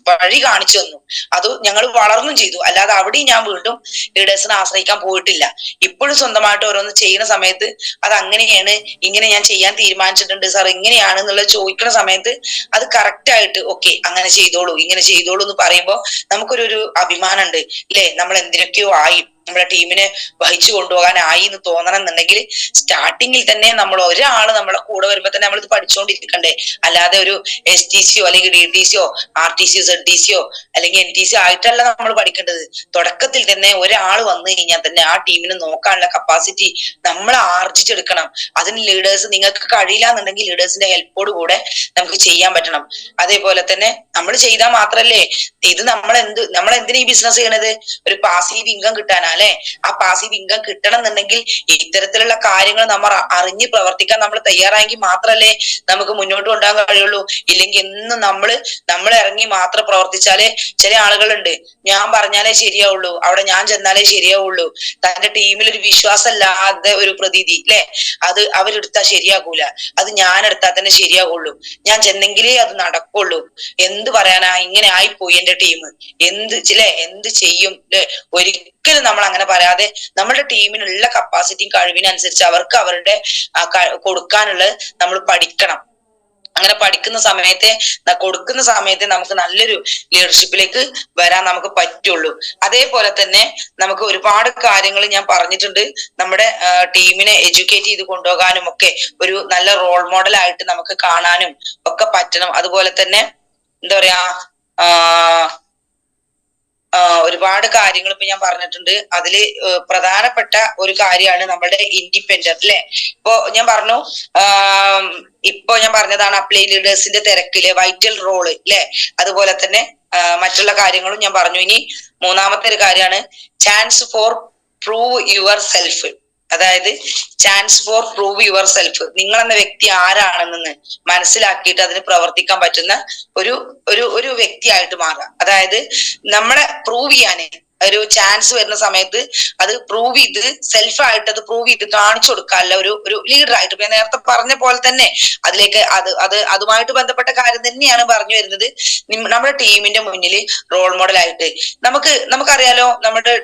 വഴി കാണിച്ചു തന്നു. അത് ഞങ്ങൾ വളർന്നും ചെയ്തു. അല്ലാതെ അവിടെയും ഞാൻ വീണ്ടും ലീഡേഴ്സിനെ ആശ്രയിക്കാൻ പോയിട്ടില്ല. ഇപ്പോഴും സ്വന്തമായിട്ട് ഓരോന്ന് ചെയ്യുന്ന സമയത്ത് അത് അങ്ങനെയാണ്, ഇങ്ങനെ ഞാൻ ചെയ്യാൻ തീരുമാനിച്ചിട്ടുണ്ട് സാർ, ഇങ്ങനെയാണ് എന്നുള്ളത് ചോദിക്കുന്ന സമയത്ത് അത് കറക്റ്റ് ആയിട്ട് ഓക്കെ അങ്ങനെ ചെയ്തോളൂ, ഇങ്ങനെ ചെയ്തോളൂ എന്ന് പറയുമ്പോൾ നമുക്കൊരു അഭിമാനം ഉണ്ട് ഇല്ലേ. നമ്മൾ എന്തിനൊക്കെയോ ആയി, നമ്മുടെ ടീമിനെ വഹിച്ചു കൊണ്ടുപോകാനായി എന്ന് തോന്നണം എന്നുണ്ടെങ്കിൽ സ്റ്റാർട്ടിങ്ങിൽ തന്നെ ഒരാള് നമ്മളെ കൂടെ വരുമ്പോ തന്നെ നമ്മളിത് പഠിച്ചുകൊണ്ടിരിക്കണ്ടേ. അല്ലാതെ ഒരു STCയോ അല്ലെങ്കിൽ DTCയോ RTCയോ ZTCയോ അല്ലെങ്കിൽ NTC ആയിട്ടല്ല നമ്മൾ പഠിക്കേണ്ടത്. തുടക്കത്തിൽ തന്നെ ഒരാൾ വന്നു കഴിഞ്ഞാൽ തന്നെ ആ ടീമിനെ നോക്കാനുള്ള കപ്പാസിറ്റി നമ്മൾ ആർജിച്ചെടുക്കണം. അതിന് ലീഡേഴ്സ്, നിങ്ങൾക്ക് കഴിയില്ല എന്നുണ്ടെങ്കിൽ ലീഡേഴ്സിന്റെ ഹെൽപ്പോട് കൂടെ നമുക്ക് ചെയ്യാൻ പറ്റണം. അതേപോലെ തന്നെ നമ്മൾ ചെയ്താൽ മാത്രല്ലേ ഇത് നമ്മൾ എന്തിനാ ഈ ബിസിനസ് ചെയ്യണത്? ഒരു പാസീവ് ഇൻകം കിട്ടാനാ അല്ലെ. ആ പാസീവ് ഇൻകം കിട്ടണം എന്നുണ്ടെങ്കിൽ ഇത്തരത്തിലുള്ള കാര്യങ്ങൾ നമ്മൾ അറിഞ്ഞ് പ്രവർത്തിക്കാൻ നമ്മൾ തയ്യാറായെങ്കിൽ മാത്രല്ലേ നമുക്ക് മുന്നോട്ട് കൊണ്ടുപോകാൻ കഴിയുള്ളൂ. ഇല്ലെങ്കിൽ എന്നും നമ്മൾ ഇറങ്ങി മാത്രം പ്രവർത്തിച്ചാലേ, ചില ആളുകളുണ്ട് ഞാൻ പറഞ്ഞാലേ ശരിയാവുള്ളൂ, അവിടെ ഞാൻ ചെന്നാലേ ശരിയാവുള്ളൂ, തന്റെ ടീമിൽ ഒരു വിശ്വാസമില്ലാതെ ഒരു പ്രതീതി അല്ലെ, അത് അവരെടുത്താൽ ശരിയാകൂല, അത് ഞാൻ എടുത്താൽ തന്നെ ശരിയാകുള്ളൂ, ഞാൻ ചെന്നെങ്കിലേ അത് നടക്കുള്ളൂ. എന്ത് പറയാനാ, ഇങ്ങനെ ആയിപ്പോയി എന്റെ ടീം, എന്ത് ചെയ്യും ഒരിക്കലും നമ്മൾ അങ്ങനെ പറയാതെ നമ്മുടെ ടീമിനുള്ള കപ്പാസിറ്റിയും കഴിവിനനുസരിച്ച് അവർക്ക് അവരുടെ കൊടുക്കാനുള്ളത് നമ്മൾ പഠിക്കണം. അങ്ങനെ പഠിക്കുന്ന കൊടുക്കുന്ന സമയത്തെ നമുക്ക് നല്ലൊരു ലീഡർഷിപ്പിലേക്ക് വരാൻ നമുക്ക് പറ്റുള്ളൂ. അതേപോലെ തന്നെ നമുക്ക് ഒരുപാട് കാര്യങ്ങൾ ഞാൻ പറഞ്ഞിട്ടുണ്ട്. നമ്മുടെ ടീമിനെ എഡ്യൂക്കേറ്റ് ചെയ്ത് കൊണ്ടുപോകാനും ഒക്കെ ഒരു നല്ല റോൾ മോഡൽ ആയിട്ട് നമുക്ക് കാണാനും ഒക്കെ പറ്റണം. അതുപോലെ തന്നെ എന്താ പറയാ ഒരുപാട് കാര്യങ്ങൾ ഇപ്പൊ ഞാൻ പറഞ്ഞിട്ടുണ്ട്. അതില് പ്രധാനപ്പെട്ട ഒരു കാര്യമാണ് നമ്മുടെ ഇൻഡിപെൻഡന്റ് അല്ലെ. ഇപ്പൊ ഞാൻ പറഞ്ഞു, ഇപ്പൊ ഞാൻ പറഞ്ഞതാണ് അപ്ലൈ ലീഡേഴ്സിന്റെ തിരക്കില് വൈറ്റൽ റോള് അല്ലെ. അതുപോലെ തന്നെ മറ്റുള്ള കാര്യങ്ങളും ഞാൻ പറഞ്ഞു. ഇനി മൂന്നാമത്തെ ഒരു കാര്യമാണ് chance for prove yourself. അതായത് chance for prove yourself. നിങ്ങൾ എന്ന വ്യക്തി ആരാണെന്ന് മനസ്സിലാക്കിയിട്ട് അതിന് പ്രവർത്തിക്കാൻ പറ്റുന്ന ഒരു വ്യക്തിയായിട്ട് മാറുക. അതായത് നമ്മളെ പ്രൂവ് ചെയ്യാന് ഒരു ചാൻസ് വരുന്ന സമയത്ത് അത് പ്രൂവ് ചെയ്ത് സെൽഫായിട്ട് അത് പ്രൂവ് ചെയ്ത് കാണിച്ചു കൊടുക്കാനുള്ള ഒരു ലീഡറായിട്ട്, ഞാൻ നേരത്തെ പറഞ്ഞ പോലെ തന്നെ അതിലേക്ക് അതുമായിട്ട് ബന്ധപ്പെട്ട കാര്യം തന്നെയാണ് പറഞ്ഞു വരുന്നത്. നമ്മുടെ ടീമിന്റെ മുന്നിൽ റോൾ മോഡൽ ആയിട്ട് നമുക്കറിയാലോ, നമ്മുടെ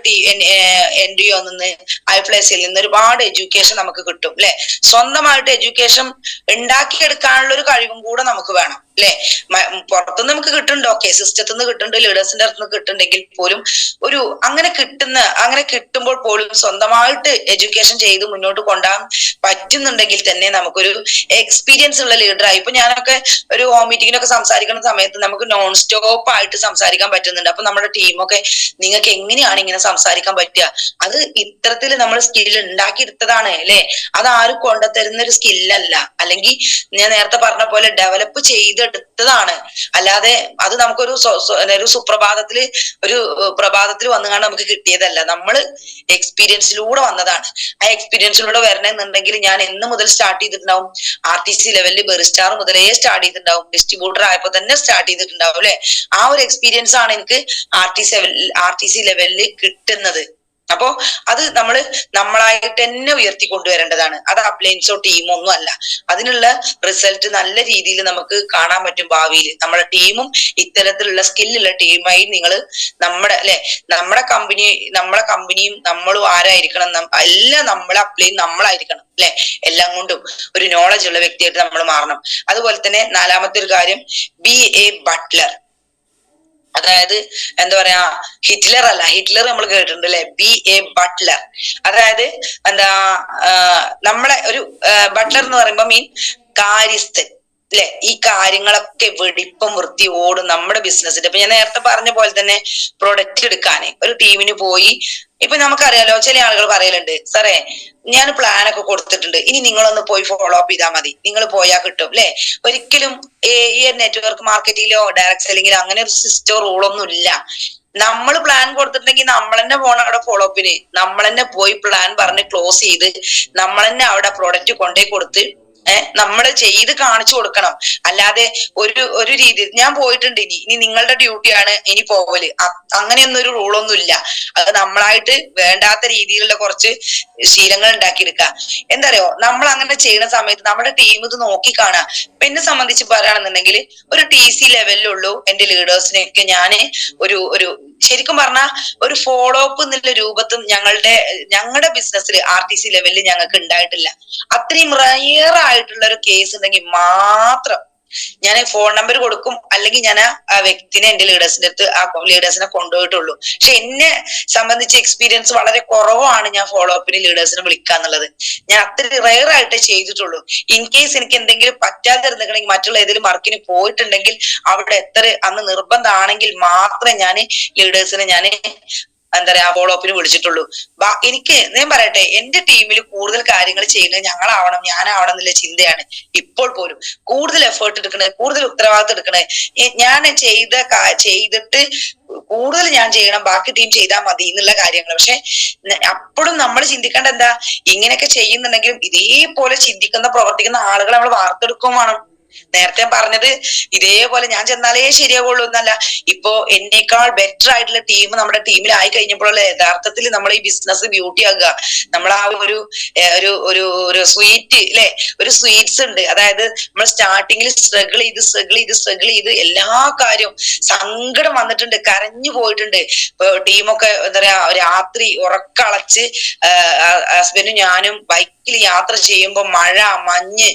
NDO നിന്ന് IFLSൽ നിന്ന് ഒരുപാട് എഡ്യൂക്കേഷൻ നമുക്ക് കിട്ടും അല്ലെ. സ്വന്തമായിട്ട് എഡ്യൂക്കേഷൻ ഉണ്ടാക്കിയെടുക്കാനുള്ള ഒരു കഴിവും കൂടെ നമുക്ക് വേണം. അല്ലെ? പുറത്തുനിന്ന് നമുക്ക് കിട്ടുന്നുണ്ട്, ഓക്കെ, സിസ്റ്റത്തിൽ നിന്ന് കിട്ടുന്നുണ്ട്, ലീഡേഴ്സിന്റെ അടുത്ത് നിന്ന് കിട്ടുന്നുണ്ടെങ്കിൽ പോലും അങ്ങനെ കിട്ടുമ്പോൾ പോലും സ്വന്തമായിട്ട് എഡ്യൂക്കേഷൻ ചെയ്ത് മുന്നോട്ട് കൊണ്ടുപോകാൻ പറ്റുന്നുണ്ടെങ്കിൽ തന്നെ നമുക്കൊരു എക്സ്പീരിയൻസ് ഉള്ള ലീഡറായി. ഇപ്പൊ ഞാനൊക്കെ ഒരു ഹോം മീറ്റിങ്ങിനൊക്കെ സംസാരിക്കുന്ന സമയത്ത് നമുക്ക് നോൺ സ്റ്റോപ്പ് ആയിട്ട് സംസാരിക്കാൻ പറ്റുന്നുണ്ട്. അപ്പൊ നമ്മുടെ ടീമൊക്കെ നിങ്ങൾക്ക് എങ്ങനെയാണ് ഇങ്ങനെ സംസാരിക്കാൻ പറ്റുക? അത് ഇത്തരത്തിൽ നമ്മൾ സ്കിൽ ഉണ്ടാക്കിയെടുത്തതാണ് അല്ലെ? അത് ആരും കൊണ്ടുതരുന്ന ഒരു സ്കില്ലല്ല, അല്ലെങ്കിൽ ഞാൻ നേരത്തെ പറഞ്ഞ പോലെ ഡെവലപ്പ് ചെയ്തെടുത്തതാണ്. അല്ലാതെ അത് നമുക്കൊരു പ്രഭാതത്തിൽ വന്നുകൊണ്ട് നമുക്ക് കിട്ടിയതല്ല. നമ്മള് എക്സ്പീരിയൻസിലൂടെ വന്നതാണ്. ആ എക്സ്പീരിയൻസിലൂടെ വരണമെന്നുണ്ടെങ്കിൽ ഞാൻ എന്ന് മുതൽ സ്റ്റാർട്ട് ചെയ്തിട്ടുണ്ടാവും? RTC ലെവലിൽ ബെറിസ്റ്റാർ മുതലേ സ്റ്റാർട്ട് ചെയ്തിട്ടുണ്ടാവും, ഡിസ്ട്രിബ്യൂട്ടർ ആയപ്പോ തന്നെ സ്റ്റാർട്ട് ചെയ്തിട്ടുണ്ടാവും അല്ലെ? ആ ഒരു എക്സ്പീരിയൻസ് ആണ് എനിക്ക് RTC ലെവലിൽ കിട്ടുന്നത്. അപ്പോ അത് നമ്മളായിട്ട് തന്നെ ഉയർത്തി കൊണ്ടുവരേണ്ടതാണ്. അത് അപ്ലയൻസോ ടീമോ ഒന്നും അല്ല. അതിനുള്ള റിസൾട്ട് നല്ല രീതിയിൽ നമുക്ക് കാണാൻ പറ്റും ഭാവിയിൽ. നമ്മുടെ ടീമും ഇത്തരത്തിലുള്ള സ്കില്ലുള്ള ടീമായി നിങ്ങൾ നമ്മുടെ കമ്പനിയും നമ്മളും ആരായിരിക്കണം? എല്ലാം നമ്മളെ അപ്ലൈ നമ്മളായിരിക്കണം അല്ലെ? എല്ലാം കൊണ്ടും ഒരു നോളജ് ഉള്ള വ്യക്തിയായിട്ട് നമ്മൾ മാറണം. അതുപോലെ തന്നെ നാലാമത്തെ ഒരു കാര്യം, ബി എ ബട്ട്ലർ. അതായത് എന്താ പറയാ, ഹിറ്റ്ലർ നമ്മൾ കേട്ടിട്ടുണ്ട് അല്ലെ? B A Buttler. അതായത് നമ്മളെ ഒരു ബട്ട്ലർ എന്ന് പറയുമ്പോ കാര്യസ്ഥൻ അല്ലെ? ഈ കാര്യങ്ങളൊക്കെ വെടിപ്പം വൃത്തിയോടും നമ്മുടെ ബിസിനസിന്റെ, ഇപ്പൊ ഞാൻ നേരത്തെ പറഞ്ഞ പോലെ തന്നെ പ്രൊഡക്റ്റ് എടുക്കാന് ഒരു ടീമിന് പോയി, ഇപ്പൊ നമുക്കറിയാലോ, ചില ആളുകൾ പറയലുണ്ട്, സാറേ ഞാൻ പ്ലാനൊക്കെ കൊടുത്തിട്ടുണ്ട്, ഇനി നിങ്ങളൊന്ന് പോയി ഫോളോ അപ്പ് ചെയ്താൽ മതി, നിങ്ങൾ പോയാൽ കിട്ടും അല്ലെ? ഒരിക്കലും ഈ നെറ്റ്വർക്ക് മാർക്കറ്റിങ്ങിലോ ഡയറക്ട് സെല്ലിങ്ങിലോ അങ്ങനെ ഒരു സിസ്റ്റോ റൂളൊന്നും ഇല്ല. നമ്മൾ പ്ലാൻ കൊടുത്തിട്ടുണ്ടെങ്കിൽ നമ്മൾ തന്നെ പോകണം അവിടെ ഫോളോ അപ്പിന്. നമ്മൾ തന്നെ പോയി പ്ലാൻ പറഞ്ഞ് ക്ലോസ് ചെയ്ത് നമ്മൾ തന്നെ അവിടെ പ്രോഡക്റ്റ് കൊണ്ടേ കൊടുത്ത് നമ്മൾ ചെയ്ത് കാണിച്ചു കൊടുക്കണം. അല്ലാതെ ഒരു രീതി ഞാൻ പോയിട്ടുണ്ട്, ഇനി നിങ്ങളുടെ ഡ്യൂട്ടിയാണ് ഇനി പോവല്, അങ്ങനെയൊന്നും ഒരു റൂളൊന്നും ഇല്ല. അത് നമ്മളായിട്ട് വേണ്ടാത്ത രീതിയിലുള്ള കുറച്ച് ശീലങ്ങൾ ഉണ്ടാക്കിയെടുക്കുക. എന്താ അറിയോ, നമ്മൾ അങ്ങനെ ചെയ്യുന്ന സമയത്ത് നമ്മുടെ ടീം ഇത് നോക്കി കാണുക. ഇപ്പൊ എന്നെ സംബന്ധിച്ച് പറയുകയാണെന്നുണ്ടെങ്കിൽ ഒരു TC ലെവലിലുള്ളൂ എന്റെ ലീഡേഴ്സിനെയൊക്കെ ഞാൻ ഒരു ശരിക്കും പറഞ്ഞാൽ ഒരു ഫോളോ അപ്പ് എന്നുള്ള രൂപത്തും ഞങ്ങളുടെ ബിസിനസ്സിൽ RTC ലെവലിൽ ഞങ്ങൾക്ക് ഉണ്ടായിട്ടില്ല. അത്രയും റയർ ആയിട്ടുള്ള ഒരു കേസ് ഉണ്ടെങ്കിൽ മാത്രം ഞാൻ ഫോൺ നമ്പർ കൊടുക്കും, അല്ലെങ്കിൽ ഞാൻ ആ വ്യക്തിനെ എന്റെ ലീഡേഴ്സിന്റെ അടുത്ത് ആ ലീഡേഴ്സിനെ കൊണ്ടുപോയിട്ടുള്ളൂ. പക്ഷെ എന്നെ സംബന്ധിച്ച് എക്സ്പീരിയൻസ് വളരെ കുറവാണ് ഞാൻ ഫോളോ അപ്പിന് ലീഡേഴ്സിനെ വിളിക്കുക എന്നുള്ളത്. ഞാൻ അത്ര റയർ ആയിട്ടേ ചെയ്തിട്ടുള്ളൂ. ഇൻ കേസ് എനിക്ക് എന്തെങ്കിലും പറ്റാതിരുന്നെങ്കിൽ മറ്റുള്ള ഏതെങ്കിലും വർക്കിന് പോയിട്ടുണ്ടെങ്കിൽ അവിടെ അന്ന് നിർബന്ധമാണെങ്കിൽ മാത്രമേ ഞാൻ ലീഡേഴ്സിനെ എന്താ പറയാ ഫോളോ അപ്പിന് വിളിച്ചിട്ടുള്ളൂ. എനിക്ക് ഞാൻ പറയട്ടെ, എന്റെ ടീമിൽ കൂടുതൽ കാര്യങ്ങൾ ചെയ്യുന്നത് ഞാനാവണം എന്നുള്ള ചിന്തയാണ്. ഇപ്പോൾ പോലും കൂടുതൽ എഫേർട്ട് എടുക്കണേ, കൂടുതൽ ഉത്തരവാദിത്വം എടുക്കണേ, ഞാൻ ചെയ്തിട്ട് കൂടുതൽ ഞാൻ ചെയ്യണം, ബാക്കി ടീം ചെയ്താൽ മതി എന്നുള്ള കാര്യങ്ങൾ. പക്ഷെ അപ്പോഴും നമ്മൾ ചിന്തിക്കേണ്ട എന്താ, ഇങ്ങനെയൊക്കെ ചെയ്യുന്നുണ്ടെങ്കിലും ഇതേപോലെ പ്രവർത്തിക്കുന്ന ആളുകളെ നമ്മൾ വാർത്തെടുക്കുകയും വേണം. നേരത്തെ പറഞ്ഞത് ഇതേപോലെ ഞാൻ ചെന്നാലേ ശരിയാവുള്ളൂ എന്നല്ല. ഇപ്പോ എന്നേക്കാൾ ബെറ്റർ ആയിട്ടുള്ള ടീം നമ്മുടെ ടീമിൽ ആയി കഴിഞ്ഞപ്പോഴുള്ള യഥാർത്ഥത്തിൽ നമ്മൾ ഈ ബിസിനസ് ബ്യൂട്ടി ആകുക. നമ്മൾ ആ ഒരു സ്വീറ്റ് അല്ലെ, ഒരു സ്വീറ്റ്സ് ഉണ്ട്. അതായത് നമ്മൾ സ്റ്റാർട്ടിങ്ങിൽ സ്ട്രഗിൾ ചെയ്ത് എല്ലാ കാര്യവും സങ്കടം വന്നിട്ടുണ്ട്, കരഞ്ഞു പോയിട്ടുണ്ട്. ഇപ്പൊ ടീമൊക്കെ എന്താ പറയാ രാത്രി ഉറക്കളച്ച് ഹസ്ബൻഡും ഞാനും ബൈക്കിൽ യാത്ര ചെയ്യുമ്പോ മഴ, മഞ്ഞ്,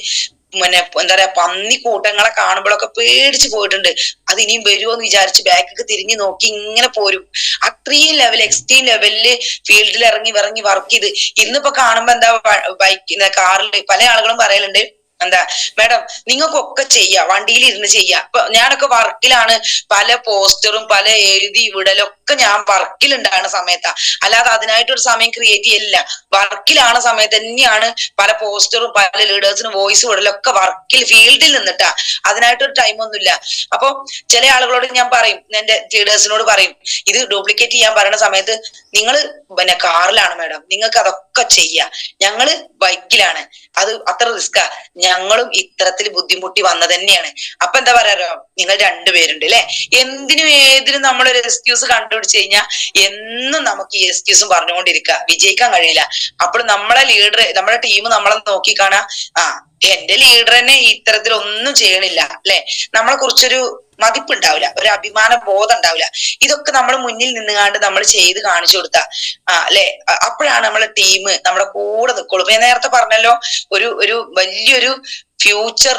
എന്താ പറയാ പന്നിക്കൂട്ടങ്ങളെ കാണുമ്പോഴൊക്കെ പേടിച്ചു പോയിട്ടുണ്ട്. അത് ഇനിയും വരുമോ എന്ന് വിചാരിച്ച് ബാക്കൊക്കെ തിരിഞ്ഞു നോക്കി ഇങ്ങനെ പോരും. അത്രയും എക്സ്ട്രീം ലെവലില് ഫീൽഡിൽ ഇറങ്ങി വർക്ക് ചെയ്ത് ഇന്നിപ്പോ കാണുമ്പോ എന്താ കാറിൽ പല ആളുകളും പറയലുണ്ട്, എന്താ മാഡം നിങ്ങൾക്കൊക്കെ ചെയ്യാം, വണ്ടിയിൽ ഇരുന്ന് ചെയ്യാം. ഇപ്പൊ ഞാനൊക്കെ വർക്കിലാണ്, പല പോസ്റ്ററും പല എഴുതി വിടലൊക്കെ ഞാൻ വർക്കിലുണ്ടാകുന്ന സമയത്താ, അല്ലാതെ അതിനായിട്ടൊരു സമയം ക്രിയേറ്റ് ചെയ്യില്ല. വർക്കിലാണ് സമയത്ത് തന്നെയാണ് പല പോസ്റ്ററും പല ലീഡേഴ്സിനും വോയിസ് വിടലൊക്കെ വർക്കിൽ ഫീൽഡിൽ നിന്നിട്ടാ, അതിനായിട്ടൊരു ടൈമൊന്നുമില്ല. അപ്പൊ ചില ആളുകളോട് ഞാൻ പറയും, എന്റെ ലീഡേഴ്സിനോട് പറയും, ഇത് ഡ്യൂപ്ലിക്കേറ്റ് ചെയ്യാൻ പറയുന്ന സമയത്ത് നിങ്ങൾ കാറിലാണ് മാഡം, നിങ്ങൾക്ക് അതൊക്കെ ചെയ്യാം, ഞങ്ങള് ബൈക്കിലാണ്, അത് അത്ര റിസ്ക്കാ, ഞങ്ങളും ഇത്തരത്തിൽ ബുദ്ധിമുട്ടി വന്നത് തന്നെയാണ്. അപ്പൊ എന്താ പറയാ, നിങ്ങൾ രണ്ടുപേരുണ്ട് അല്ലെ, എന്തിനും ഏതിനും നമ്മളൊരു എക്സ്ക്യൂസ് കണ്ടുപിടിച്ച് കഴിഞ്ഞാൽ എന്നും നമുക്ക് ഈ എക്സ്ക്യൂസും പറഞ്ഞുകൊണ്ടിരിക്കുക, വിജയിക്കാൻ കഴിയില്ല. അപ്പോൾ നമ്മുടെ ടീം നമ്മളെ നോക്കി കാണാ, എന്റെ ലീഡർ തന്നെ ഇത്തരത്തിൽ ഒന്നും ചെയ്യണില്ല അല്ലെ, നമ്മളെ കുറിച്ചൊരു മതിപ്പുണ്ടാവില്ല, ഒരു അഭിമാന ബോധം ഉണ്ടാവില്ല. ഇതൊക്കെ നമ്മൾ മുന്നിൽ നിന്നുകാണ്ട് നമ്മൾ ചെയ്ത് കാണിച്ചു കൊടുത്ത അല്ലെ, അപ്പോഴാണ് നമ്മളെ ടീം നമ്മുടെ കൂടെ നിൽക്കുള്ളൂ. ഞാൻ നേരത്തെ പറഞ്ഞല്ലോ, ഒരു വലിയൊരു ഫ്യൂച്ചർ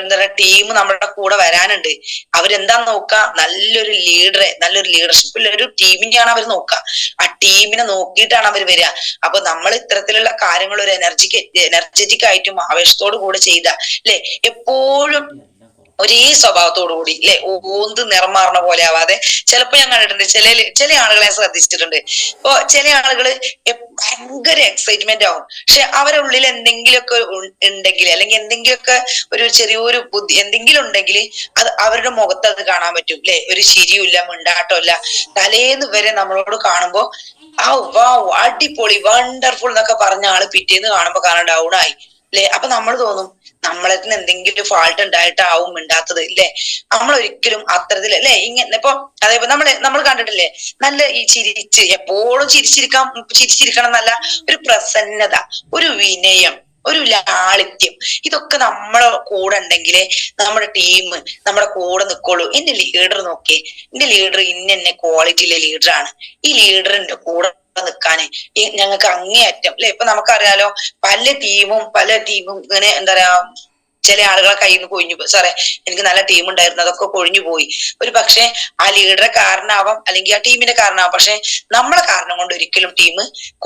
എന്താ പറയുക ടീം നമ്മുടെ കൂടെ വരാനുണ്ട്. അവരെന്താ നോക്കുക, നല്ലൊരു ലീഡറെ, നല്ലൊരു ലീഡർഷിപ്പുള്ള ഒരു ടീമിനെയാണ് അവർ നോക്കുക. ആ ടീമിനെ നോക്കിയിട്ടാണ് അവർ വരിക. അപ്പൊ നമ്മൾ ഇത്തരത്തിലുള്ള കാര്യങ്ങൾ ഒരു എനർജറ്റിക് ആയിട്ടും ആവേശത്തോടു കൂടെ ചെയ്ത അല്ലെ, എപ്പോഴും ഒരേ സ്വഭാവത്തോടു കൂടി അല്ലെ, ഓന്ത് നിറം മാറണ പോലെ ആവാതെ. ചിലപ്പോ ഞാൻ കണ്ടിട്ടുണ്ട് ചില ആളുകളെ ശ്രദ്ധിച്ചിട്ടുണ്ട്. ഇപ്പൊ ചില ആളുകള് ഭയങ്കര എക്സൈറ്റ്മെന്റ് ആവും, പക്ഷെ അവരുടെ ഉള്ളിൽ എന്തെങ്കിലുമൊക്കെ ഉണ്ടെങ്കിൽ, അല്ലെങ്കിൽ എന്തെങ്കിലുമൊക്കെ ഒരു ചെറിയൊരു ബുദ്ധി എന്തെങ്കിലും ഉണ്ടെങ്കിൽ അത് അവരുടെ മുഖത്ത് അത് കാണാൻ പറ്റും അല്ലെ. ഒരു ചിരിയില്ല, മിണ്ടാട്ടമില്ല. തലേന്ന് വരെ നമ്മളോട് കാണുമ്പോ അടിപൊളി വണ്ടർഫുൾ എന്നൊക്കെ പറഞ്ഞ ആള് പിറ്റേന്ന് കാണുമ്പോ കാണാൻ ഡൗൺ ആയി അല്ലെ. അപ്പൊ നമ്മൾ തോന്നും നമ്മളതിന് എന്തെങ്കിലും ഫാൾട്ട് ഉണ്ടായിട്ടാവും മിണ്ടാത്തത് അല്ലെ. നമ്മൾ ഒരിക്കലും അത്തരത്തിൽ അല്ലെ ഇങ്ങനെ ഇപ്പൊ അതേപോലെ നമ്മൾ കണ്ടിട്ടില്ലേ, നല്ല ഈ ചിരിച്ച് എപ്പോഴും ചിരിച്ചിരിക്കണം എന്നല്ല, ഒരു പ്രസന്നത, ഒരു വിനയം, ഒരു ലാളിത്യം, ഇതൊക്കെ നമ്മളെ കൂടെ ഉണ്ടെങ്കിലേ നമ്മുടെ ടീം നമ്മുടെ കൂടെ നിൽക്കുള്ളൂ. എന്റെ ലീഡർ നോക്കിയേ, എന്റെ ലീഡർ ഇന്ന ക്വാളിറ്റിയിലെ ലീഡറാണ്, ഈ ലീഡറിന്റെ കൂടെ നിൽക്കാന് ഞങ്ങൾക്ക് അങ്ങേയറ്റം അല്ലെ. ഇപ്പൊ നമുക്കറിയാലോ, പല ടീമും ഇങ്ങനെ എന്താ പറയാ, ചില ആളുകളെ കയ്യിൽ നിന്ന് കൊഴിഞ്ഞു പോയി. സാറേ എനിക്ക് നല്ല ടീം ഉണ്ടായിരുന്നു, അതൊക്കെ കൊഴിഞ്ഞു പോയി. ഒരു പക്ഷെ ആ ലീഡറെ കാരണമാവാം, അല്ലെങ്കിൽ ആ ടീമിന്റെ കാരണമാവാം. പക്ഷെ നമ്മളെ കാരണം കൊണ്ട് ഒരിക്കലും ടീം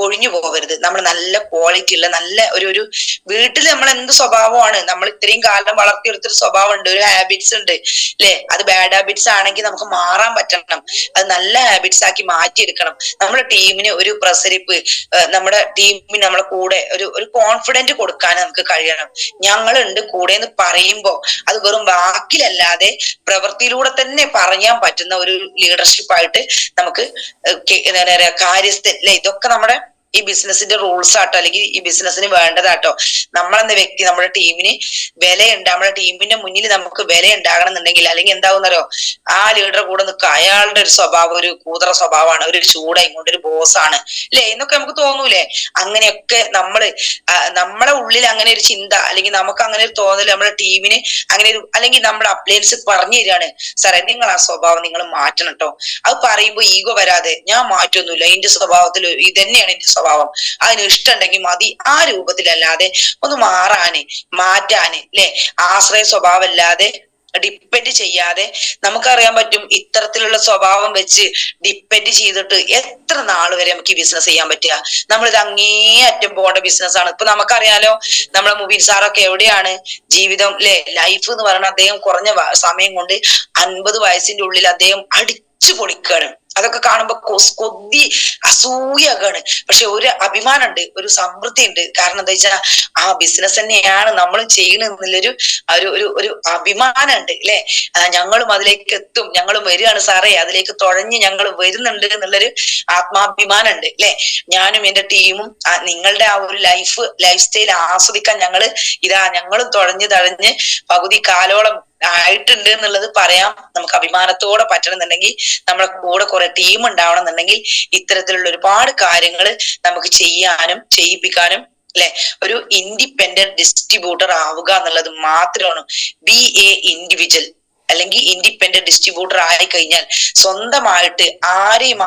കൊഴിഞ്ഞു പോകരുത്. നമ്മൾ നല്ല ക്വാളിറ്റി ഉള്ള നല്ല ഒരു വീട്ടിൽ നമ്മൾ എന്ത് സ്വഭാവമാണ്, നമ്മൾ ഇത്രയും കാലം വളർത്തിയെടുത്തൊരു സ്വഭാവം ഉണ്ട്, ഒരു ഹാബിറ്റ്സ് ഉണ്ട് അല്ലെ. അത് ബാഡ് ഹാബിറ്റ്സ് ആണെങ്കിൽ നമുക്ക് മാറാൻ പറ്റണം, അത് നല്ല ഹാബിറ്റ്സ് ആക്കി മാറ്റിയെടുക്കണം. നമ്മുടെ ടീമിന് ഒരു പ്രസരിപ്പ്, നമ്മുടെ ടീമിന് നമ്മളെ കൂടെ ഒരു കോൺഫിഡന്റ് കൊടുക്കാൻ നമുക്ക് കഴിയണം. ഞങ്ങളുണ്ട് കൂടെ എന്ന് പറയുമ്പോ അത് വെറും വാക്കിലല്ലാതെ പ്രവൃത്തിയിലൂടെ തന്നെ പറയാൻ പറ്റുന്ന ഒരു ലീഡർഷിപ്പ് ആയിട്ട് നമുക്ക് എന്താ പറയാ കാര്യസ്ഥൻ അല്ലെ. ഇതൊക്കെ നമ്മുടെ ഈ ബിസിനസിന്റെ റൂൾസ് ആട്ടോ, അല്ലെങ്കിൽ ഈ ബിസിനസ്സിന് വേണ്ടതാട്ടോ. നമ്മളെന്ന വ്യക്തി നമ്മുടെ ടീമിന് വിലയുണ്ട്, നമ്മുടെ ടീമിന്റെ മുന്നിൽ നമുക്ക് വില ഉണ്ടാകണം എന്നുണ്ടെങ്കിൽ, അല്ലെങ്കിൽ എന്താവുന്നല്ലോ, ആ ലീഡറെ കൂടെ നിൽക്കുക. അയാളുടെ ഒരു സ്വഭാവം ഒരു കൂതറ സ്വഭാവമാണ്, ഒരു ചൂടായി കൊണ്ട് ഒരു ബോസാണ് അല്ലെ എന്നൊക്കെ നമുക്ക് തോന്നൂലേ. അങ്ങനെയൊക്കെ നമ്മളെ ഉള്ളിൽ അങ്ങനെ ഒരു ചിന്ത, അല്ലെങ്കിൽ നമുക്ക് അങ്ങനെ ഒരു തോന്നൽ നമ്മുടെ ടീമിന് അങ്ങനെ ഒരു, അല്ലെങ്കിൽ നമ്മുടെ അപ്ലയൻസ് പറഞ്ഞു തരികയാണ്, സാറേ നിങ്ങൾ ആ സ്വഭാവം നിങ്ങൾ മാറ്റണം കേട്ടോ. അത് പറയുമ്പോ ഈഗോ വരാതെ, ഞാൻ മാറ്റൊന്നുമില്ല, എന്റെ സ്വഭാവത്തിൽ ഇതന്നെയാണ് എന്റെ സ്വഭാവം, അതിന് ഇഷ്ടമുണ്ടെങ്കിൽ മതി, ആ രൂപത്തിലല്ലാതെ ഒന്ന് മാറ്റാന് അല്ലെ. ആശ്രയ സ്വഭാവം അല്ലാതെ, ഡിപ്പെൻഡ് ചെയ്യാതെ നമുക്കറിയാൻ പറ്റും. ഇത്തരത്തിലുള്ള സ്വഭാവം വെച്ച് ഡിപ്പെൻഡ് ചെയ്തിട്ട് എത്ര നാൾ വരെ നമുക്ക് ഈ ബിസിനസ് ചെയ്യാൻ പറ്റുക? നമ്മളിത് അങ്ങേയറ്റം പോകേണ്ട ബിസിനസ് ആണ്. ഇപ്പൊ നമുക്കറിയാലോ, നമ്മളെ മുബീൻ സാറൊക്കെ എവിടെയാണ് ജീവിതം അല്ലെ, ലൈഫ് എന്ന് പറയുന്നത് അദ്ദേഹം കുറഞ്ഞ സമയം കൊണ്ട് 50 വയസ്സിന്റെ ഉള്ളിൽ അദ്ദേഹം അടിച്ചു പൊളിക്കുകയാണ്. അതൊക്കെ കാണുമ്പോ കൊതി അസൂയാണ്. പക്ഷെ ഒരു അഭിമാനമുണ്ട്, ഒരു സമൃദ്ധി ഉണ്ട്. കാരണം എന്താ വെച്ചാൽ ആ ബിസിനസ് തന്നെയാണ് നമ്മൾ ചെയ്യണെന്നുള്ളൊരു ഒരു അഭിമാനം ഉണ്ട് അല്ലെ. ഞങ്ങളും അതിലേക്ക് എത്തും, ഞങ്ങളും വരികയാണ് സാറേ, അതിലേക്ക് തുഴഞ്ഞ് ഞങ്ങൾ വരുന്നുണ്ട് എന്നുള്ളൊരു ആത്മാഭിമാനം ഉണ്ട് അല്ലെ. ഞാനും എന്റെ ടീമും നിങ്ങളുടെ ആ ഒരു ലൈഫ് സ്റ്റൈൽ ആസ്വദിക്കാൻ ഞങ്ങളും തഴഞ്ഞ് പകുതി കാലോളം ആയിട്ടുണ്ട് എന്നുള്ളത് പറയാം. നമുക്ക് അഭിമാനത്തോടെ പറ്റണമെന്നുണ്ടെങ്കിൽ നമ്മുടെ കൂടെ കുറെ ടീം ഉണ്ടാവണം എന്നുണ്ടെങ്കിൽ ഇത്തരത്തിലുള്ള ഒരുപാട് കാര്യങ്ങൾ നമുക്ക് ചെയ്യാനും ചെയ്യിപ്പിക്കാനും അല്ലെ, ഒരു ഇൻഡിപെൻഡന്റ് ഡിസ്ട്രിബ്യൂട്ടർ ആവുക എന്നുള്ളത് മാത്രമാണ്. ബി എ ഇൻഡിവിജ്വൽ അല്ലെങ്കിൽ ഇൻഡിപെൻഡന്റ് ഡിസ്ട്രിബ്യൂട്ടർ ആയി കഴിഞ്ഞാൽ സ്വന്തമായിട്ട് ആരെയും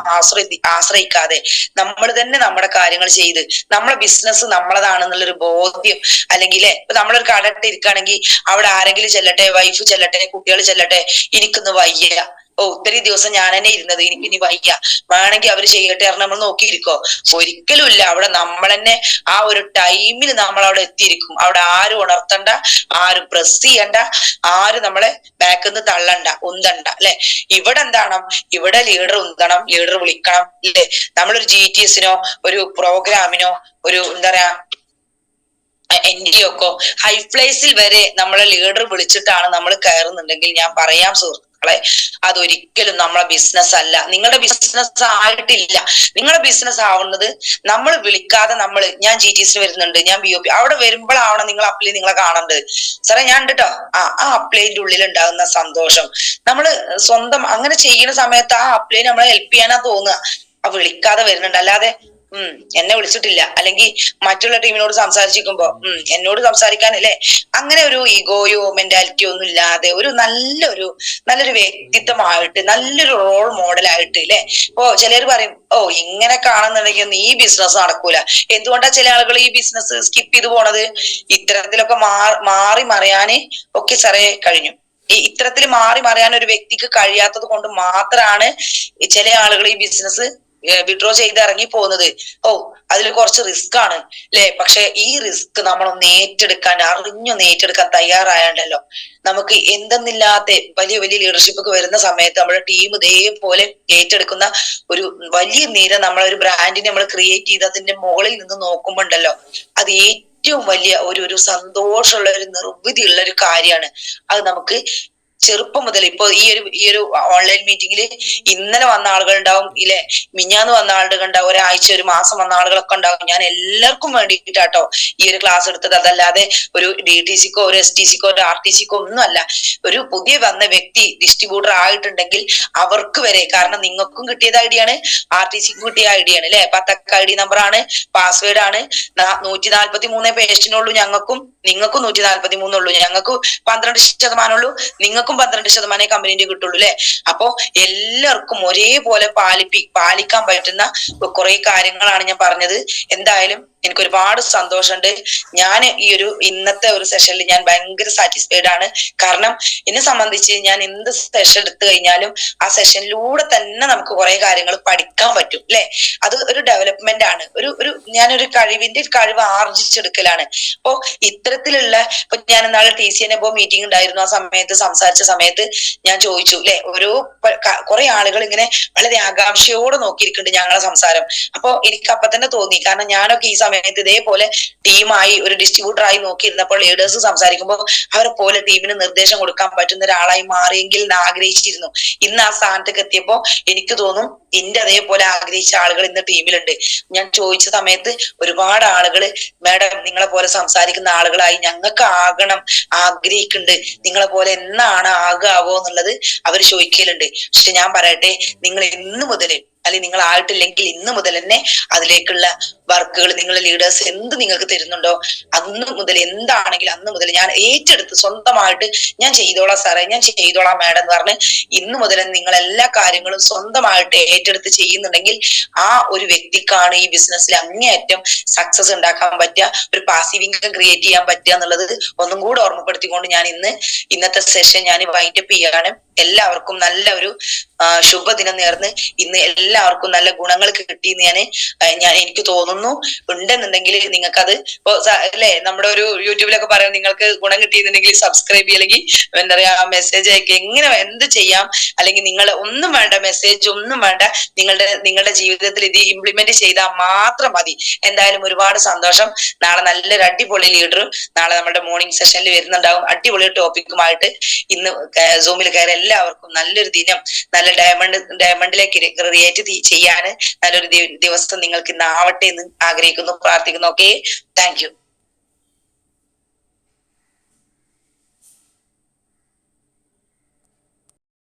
ആശ്രയിക്കാതെ നമ്മൾ തന്നെ നമ്മുടെ കാര്യങ്ങൾ ചെയ്ത് നമ്മളെ ബിസിനസ് നമ്മളതാണെന്നുള്ളൊരു ബോധ്യം, അല്ലെങ്കിൽ ഇപ്പൊ നമ്മളൊരു കടയിട്ട് ഇരിക്കുകയാണെങ്കിൽ അവിടെ ആരെങ്കിലും ചെല്ലട്ടെ, വൈഫ് ചെല്ലട്ടെ, കുട്ടികൾ ചെല്ലട്ടെ, എനിക്കൊന്ന് വയ്യ, ഒത്തിരി ദിവസം ഞാൻ തന്നെ ഇരുന്നത്, എനിക്ക് ഇനി വയ്യ, വേണമെങ്കിൽ അവര് ചെയ്യട്ടെ പറഞ്ഞ് നമ്മൾ നോക്കിയിരിക്കോ? ഒരിക്കലും ഇല്ല. അവിടെ നമ്മൾ തന്നെ ആ ഒരു ടൈമിൽ നമ്മൾ അവിടെ എത്തിയിരിക്കും. അവിടെ ആരും ഉണർത്തണ്ട, ആരും പ്രസ് ചെയ്യണ്ട, ആരും നമ്മളെ ബാക്കിൽ നിന്ന് തള്ളണ്ട, ഉന്തണ്ട അല്ലെ. ഇവിടെ എന്താണ്, ഇവിടെ ലീഡർ ഉന്തണം, ലീഡർ വിളിക്കണം അല്ലെ. നമ്മളൊരു GTSനോ ഒരു പ്രോഗ്രാമിനോ ഒരു എന്താ പറയാ NDO ഹൈ പ്ലേസിൽ വരെ നമ്മളെ ലീഡർ വിളിച്ചിട്ടാണ് നമ്മൾ കയറുന്നുണ്ടെങ്കിൽ ഞാൻ പറയാം സുഹൃത്തുക്കളെ, അതൊരിക്കലും നമ്മളെ ബിസിനസ് അല്ല, നിങ്ങളുടെ ബിസിനസ് ആയിട്ടില്ല. നിങ്ങളുടെ ബിസിനസ് ആവുന്നത് നമ്മൾ വിളിക്കാതെ ഞാൻ GTSന് വരുന്നുണ്ട്, ഞാൻ BOP അവിടെ വരുമ്പോഴാവണം നിങ്ങൾ അപ്ലൈ നിങ്ങളെ കാണേണ്ടത്. സാറേ ഞാൻ ഉണ്ട് കേട്ടോ, ആ അപ്ലൈന്റെ ഉള്ളിൽ ഉണ്ടാകുന്ന സന്തോഷം നമ്മള് സ്വന്തം അങ്ങനെ ചെയ്യുന്ന സമയത്ത് ആ അപ്ലൈ നമ്മളെ ഹെൽപ്പ് ചെയ്യാനാ തോന്നുക. വിളിക്കാതെ വരുന്നുണ്ട്, അല്ലാതെ എന്നെ വിളിച്ചിട്ടില്ല, അല്ലെങ്കിൽ മറ്റുള്ള ടീമിനോട് സംസാരിച്ചിരിക്കുമ്പോ എന്നോട് സംസാരിക്കാനല്ലേ, അങ്ങനെ ഒരു ഈഗോയോ മെന്റാലിറ്റിയോ ഒന്നും ഇല്ലാതെ ഒരു നല്ലൊരു വ്യക്തിത്വമായിട്ട് നല്ലൊരു റോൾ മോഡലായിട്ട് അല്ലെ. ഇപ്പൊ ചിലർ പറയും, ഓ ഇങ്ങനെ കാണുന്നുണ്ടെങ്കിൽ ഈ ബിസിനസ് നടക്കൂല. എന്തുകൊണ്ടാ ചില ആളുകൾ ഈ ബിസിനസ് സ്കിപ്പ് ചെയ്ത് പോണത്? ഇത്തരത്തിലൊക്കെ മാറി മറിയാന് ഒക്കെ സാറേ കഴിഞ്ഞു. ഇത്തരത്തിൽ മാറി മറിയാൻ ഒരു വ്യക്തിക്ക് കഴിയാത്തത് കൊണ്ട് മാത്രമാണ് ചില ആളുകൾ ഈ ബിസിനസ് വിഡ്രോ ചെയ്ത് ഇറങ്ങി പോകുന്നത്. ഓ അതിൽ കുറച്ച് റിസ്ക് ആണ് അല്ലെ. പക്ഷെ ഈ റിസ്ക് നമ്മളൊന്ന് ഏറ്റെടുക്കാൻ തയ്യാറായണ്ടല്ലോ, നമുക്ക് എന്തെന്നില്ലാത്ത വലിയ വലിയ ലീഡർഷിപ്പ് വരുന്ന സമയത്ത് നമ്മുടെ ടീം ഇതേപോലെ ഏറ്റെടുക്കുന്ന ഒരു വലിയ നിര നമ്മളൊരു ബ്രാൻഡിനെ നമ്മൾ ക്രിയേറ്റ് ചെയ്ത് അതിന്റെ മുകളിൽ നിന്ന് നോക്കുമ്പോ ഉണ്ടല്ലോ, അത് ഏറ്റവും വലിയ ഒരു സന്തോഷമുള്ള ഒരു നിർവൃതിയുള്ള ഒരു കാര്യമാണ്. അത് നമുക്ക് ചെറുപ്പം മുതൽ ഇപ്പൊ ഈ ഒരു ഓൺലൈൻ മീറ്റിംഗില് ഇന്നലെ വന്ന ആളുകൾ ഉണ്ടാവും, ഇല്ലേ, മിഞ്ഞാന്ന് വന്ന ആളുകൾ ഉണ്ടാവും, ഒരാഴ്ച ഒരു മാസം വന്ന ആളുകളൊക്കെ ഉണ്ടാവും. ഞാൻ എല്ലാവർക്കും വേണ്ടിയിട്ടാട്ടോ ഈ ഒരു ക്ലാസ് എടുത്തത്. അതല്ലാതെ ഒരു DTCക്കോ ഒരു STCക്കോ ഒരു RTCക്കോ ഒന്നും അല്ല. ഒരു പുതിയ വന്ന വ്യക്തി ഡിസ്ട്രിബ്യൂട്ടർ ആയിട്ടുണ്ടെങ്കിൽ അവർക്ക് വരെ, കാരണം നിങ്ങൾക്കും കിട്ടിയത് ഐഡിയാണ്, RTCക്കും കിട്ടിയ ഐഡിയാണ് അല്ലെ. 10 ID നമ്പറാണ്, പാസ്വേഡ് ആണ്. 143 പേസ്റ്റിനുള്ളൂ ഞങ്ങൾക്കും, നിങ്ങൾക്കും 143 ഉള്ളൂ. ഞങ്ങൾക്ക് 12% ഉള്ളൂ, നിങ്ങൾക്കും 12% കമ്പനീന്റെ കിട്ടുള്ളൂ അല്ലെ. അപ്പോ എല്ലാവർക്കും ഒരേപോലെ പാലിക്കാൻ പറ്റുന്ന കുറെ കാര്യങ്ങളാണ് ഞാൻ പറഞ്ഞത്. എന്തായാലും എനിക്ക് ഒരുപാട് സന്തോഷമുണ്ട്. ഞാൻ ഈ ഇന്നത്തെ ഒരു സെഷനിൽ ഞാൻ ഭയങ്കര സാറ്റിസ്ഫൈഡ് ആണ്. കാരണം എന്നെ സംബന്ധിച്ച് ഞാൻ എന്ത് സെഷൻ എടുത്തു കഴിഞ്ഞാലും ആ സെഷനിലൂടെ തന്നെ നമുക്ക് കുറെ കാര്യങ്ങൾ പഠിക്കാൻ പറ്റും അല്ലെ. അത് ഒരു ഡെവലപ്മെന്റ് ആണ്, ഞാനൊരു കഴിവ് ആർജിച്ചെടുക്കലാണ്. അപ്പോ ഇത്തരത്തിലുള്ള, ഇപ്പൊ ഞാൻ ഇന്നാളെ TCNFO മീറ്റിംഗ് ഉണ്ടായിരുന്നു. ആ സമയത്ത് സംസാരിച്ച സമയത്ത് ഞാൻ ചോദിച്ചു അല്ലെ, കുറെ ആളുകൾ ഇങ്ങനെ വളരെ ആകാംക്ഷയോടെ നോക്കിയിരിക്കുന്നുണ്ട് ഞങ്ങളെ സംസാരം. അപ്പൊ എനിക്ക് അപ്പൊ തന്നെ തോന്നി, കാരണം ഞാനൊക്കെ ഈ സമയത്ത് ഇതേപോലെ ടീമായി ഒരു ഡിസ്ട്രിബ്യൂട്ടറായി നോക്കിയിരുന്നപ്പോൾ ലീഡേഴ്സ് സംസാരിക്കുമ്പോൾ അവരെ പോലെ ടീമിന് നിർദ്ദേശം കൊടുക്കാൻ പറ്റുന്ന ഒരാളായി മാറിയെങ്കിൽ എന്ന് ആഗ്രഹിച്ചിരുന്നു. ഇന്ന് ആ സ്ഥാനത്തേക്ക് എത്തിയപ്പോ എനിക്ക് തോന്നും എന്റെ അതേപോലെ ആഗ്രഹിച്ച ആളുകൾ ഇന്ന് ടീമിലുണ്ട്. ഞാൻ ചോദിച്ച സമയത്ത് ഒരുപാട് ആളുകൾ, മാഡം നിങ്ങളെ പോലെ സംസാരിക്കുന്ന ആളുകളായി ഞങ്ങൾക്ക് ആഗ്രഹിക്കുന്നുണ്ട്, നിങ്ങളെ പോലെ എന്നാണ് ആകാവോ എന്നുള്ളത് അവർ ചോദിക്കലുണ്ട്. പക്ഷെ ഞാൻ പറയട്ടെ, നിങ്ങൾ ഇന്ന് മുതൽ, അല്ലെങ്കിൽ നിങ്ങൾ ആയിട്ടില്ലെങ്കിൽ ഇന്ന് മുതൽ തന്നെ അതിലേക്കുള്ള വർക്കുകൾ നിങ്ങളുടെ ലീഡേഴ്സ് എന്ത് നിങ്ങൾക്ക് തരുന്നുണ്ടോ അന്ന് മുതൽ, എന്താണെങ്കിലും അന്ന് മുതൽ ഞാൻ ഏറ്റെടുത്ത് സ്വന്തമായിട്ട് ഞാൻ ചെയ്തോളാം സാറേ, ഞാൻ ചെയ്തോളാം മാഡം എന്ന് പറഞ്ഞ് ഇന്ന് മുതൽ നിങ്ങൾ എല്ലാ കാര്യങ്ങളും സ്വന്തമായിട്ട് ഏറ്റെടുത്ത് ചെയ്യുന്നുണ്ടെങ്കിൽ ആ ഒരു വ്യക്തിക്കാണ് ഈ ബിസിനസ്സിൽ അങ്ങേയറ്റം സക്സസ് ഉണ്ടാക്കാൻ പറ്റുക, ഒരു പാസീവ് ഇൻകം ക്രിയേറ്റ് ചെയ്യാൻ പറ്റുക എന്നുള്ളത് ഒന്നും കൂടെ ഓർമ്മപ്പെടുത്തിക്കൊണ്ട് ഞാൻ ഇന്നത്തെ സെഷൻ ഞാൻ വൈൻഡപ്പ് ചെയ്യാണ്. എല്ലാവർക്കും നല്ല ഒരു ശുഭദിനം നേർന്ന് ഇന്ന് എല്ലാവർക്കും നല്ല ഗുണങ്ങൾ കിട്ടിയെന്ന് എനിക്ക് തോന്നുന്നു. ഉണ്ടെന്നുണ്ടെങ്കിൽ നിങ്ങൾക്കത് ഇപ്പൊ അല്ലെ, നമ്മുടെ ഒരു യൂട്യൂബിലൊക്കെ പറയാം, നിങ്ങൾക്ക് ഗുണം കിട്ടിയെന്നുണ്ടെങ്കിൽ സബ്സ്ക്രൈബ് ചെയ്യുക, അല്ലെങ്കിൽ എന്താ പറയാ മെസ്സേജ് അയക്കുക, എങ്ങനെ എന്ത് ചെയ്യാം. അല്ലെങ്കിൽ നിങ്ങൾ ഒന്നും വേണ്ട, മെസ്സേജ് ഒന്നും വേണ്ട, നിങ്ങളുടെ ജീവിതത്തിൽ ഇത് ഇംപ്ലിമെന്റ് ചെയ്താൽ മാത്രം മതി. എന്തായാലും ഒരുപാട് സന്തോഷം. നാളെ നല്ലൊരു അടിപൊളി ലീഡറും നാളെ നമ്മുടെ മോർണിംഗ് സെഷനിൽ വരുന്നുണ്ടാവും, അടിപൊളി ടോപ്പിക്കുമായിട്ട്. ഇന്ന് സൂമിൽ കയറി എല്ലാവർക്കും നല്ലൊരു ദിനം, നല്ല ഡയമണ്ടിലേക്ക് ക്രിയേറ്റ് ചെയ്യാൻ നല്ലൊരു ദിവസം നിങ്ങൾക്ക് ഇന്ന് ആവട്ടെ എന്ന് ആഗ്രഹിക്കുന്നു, പ്രാർത്ഥിക്കുന്നു. Okay, thank U.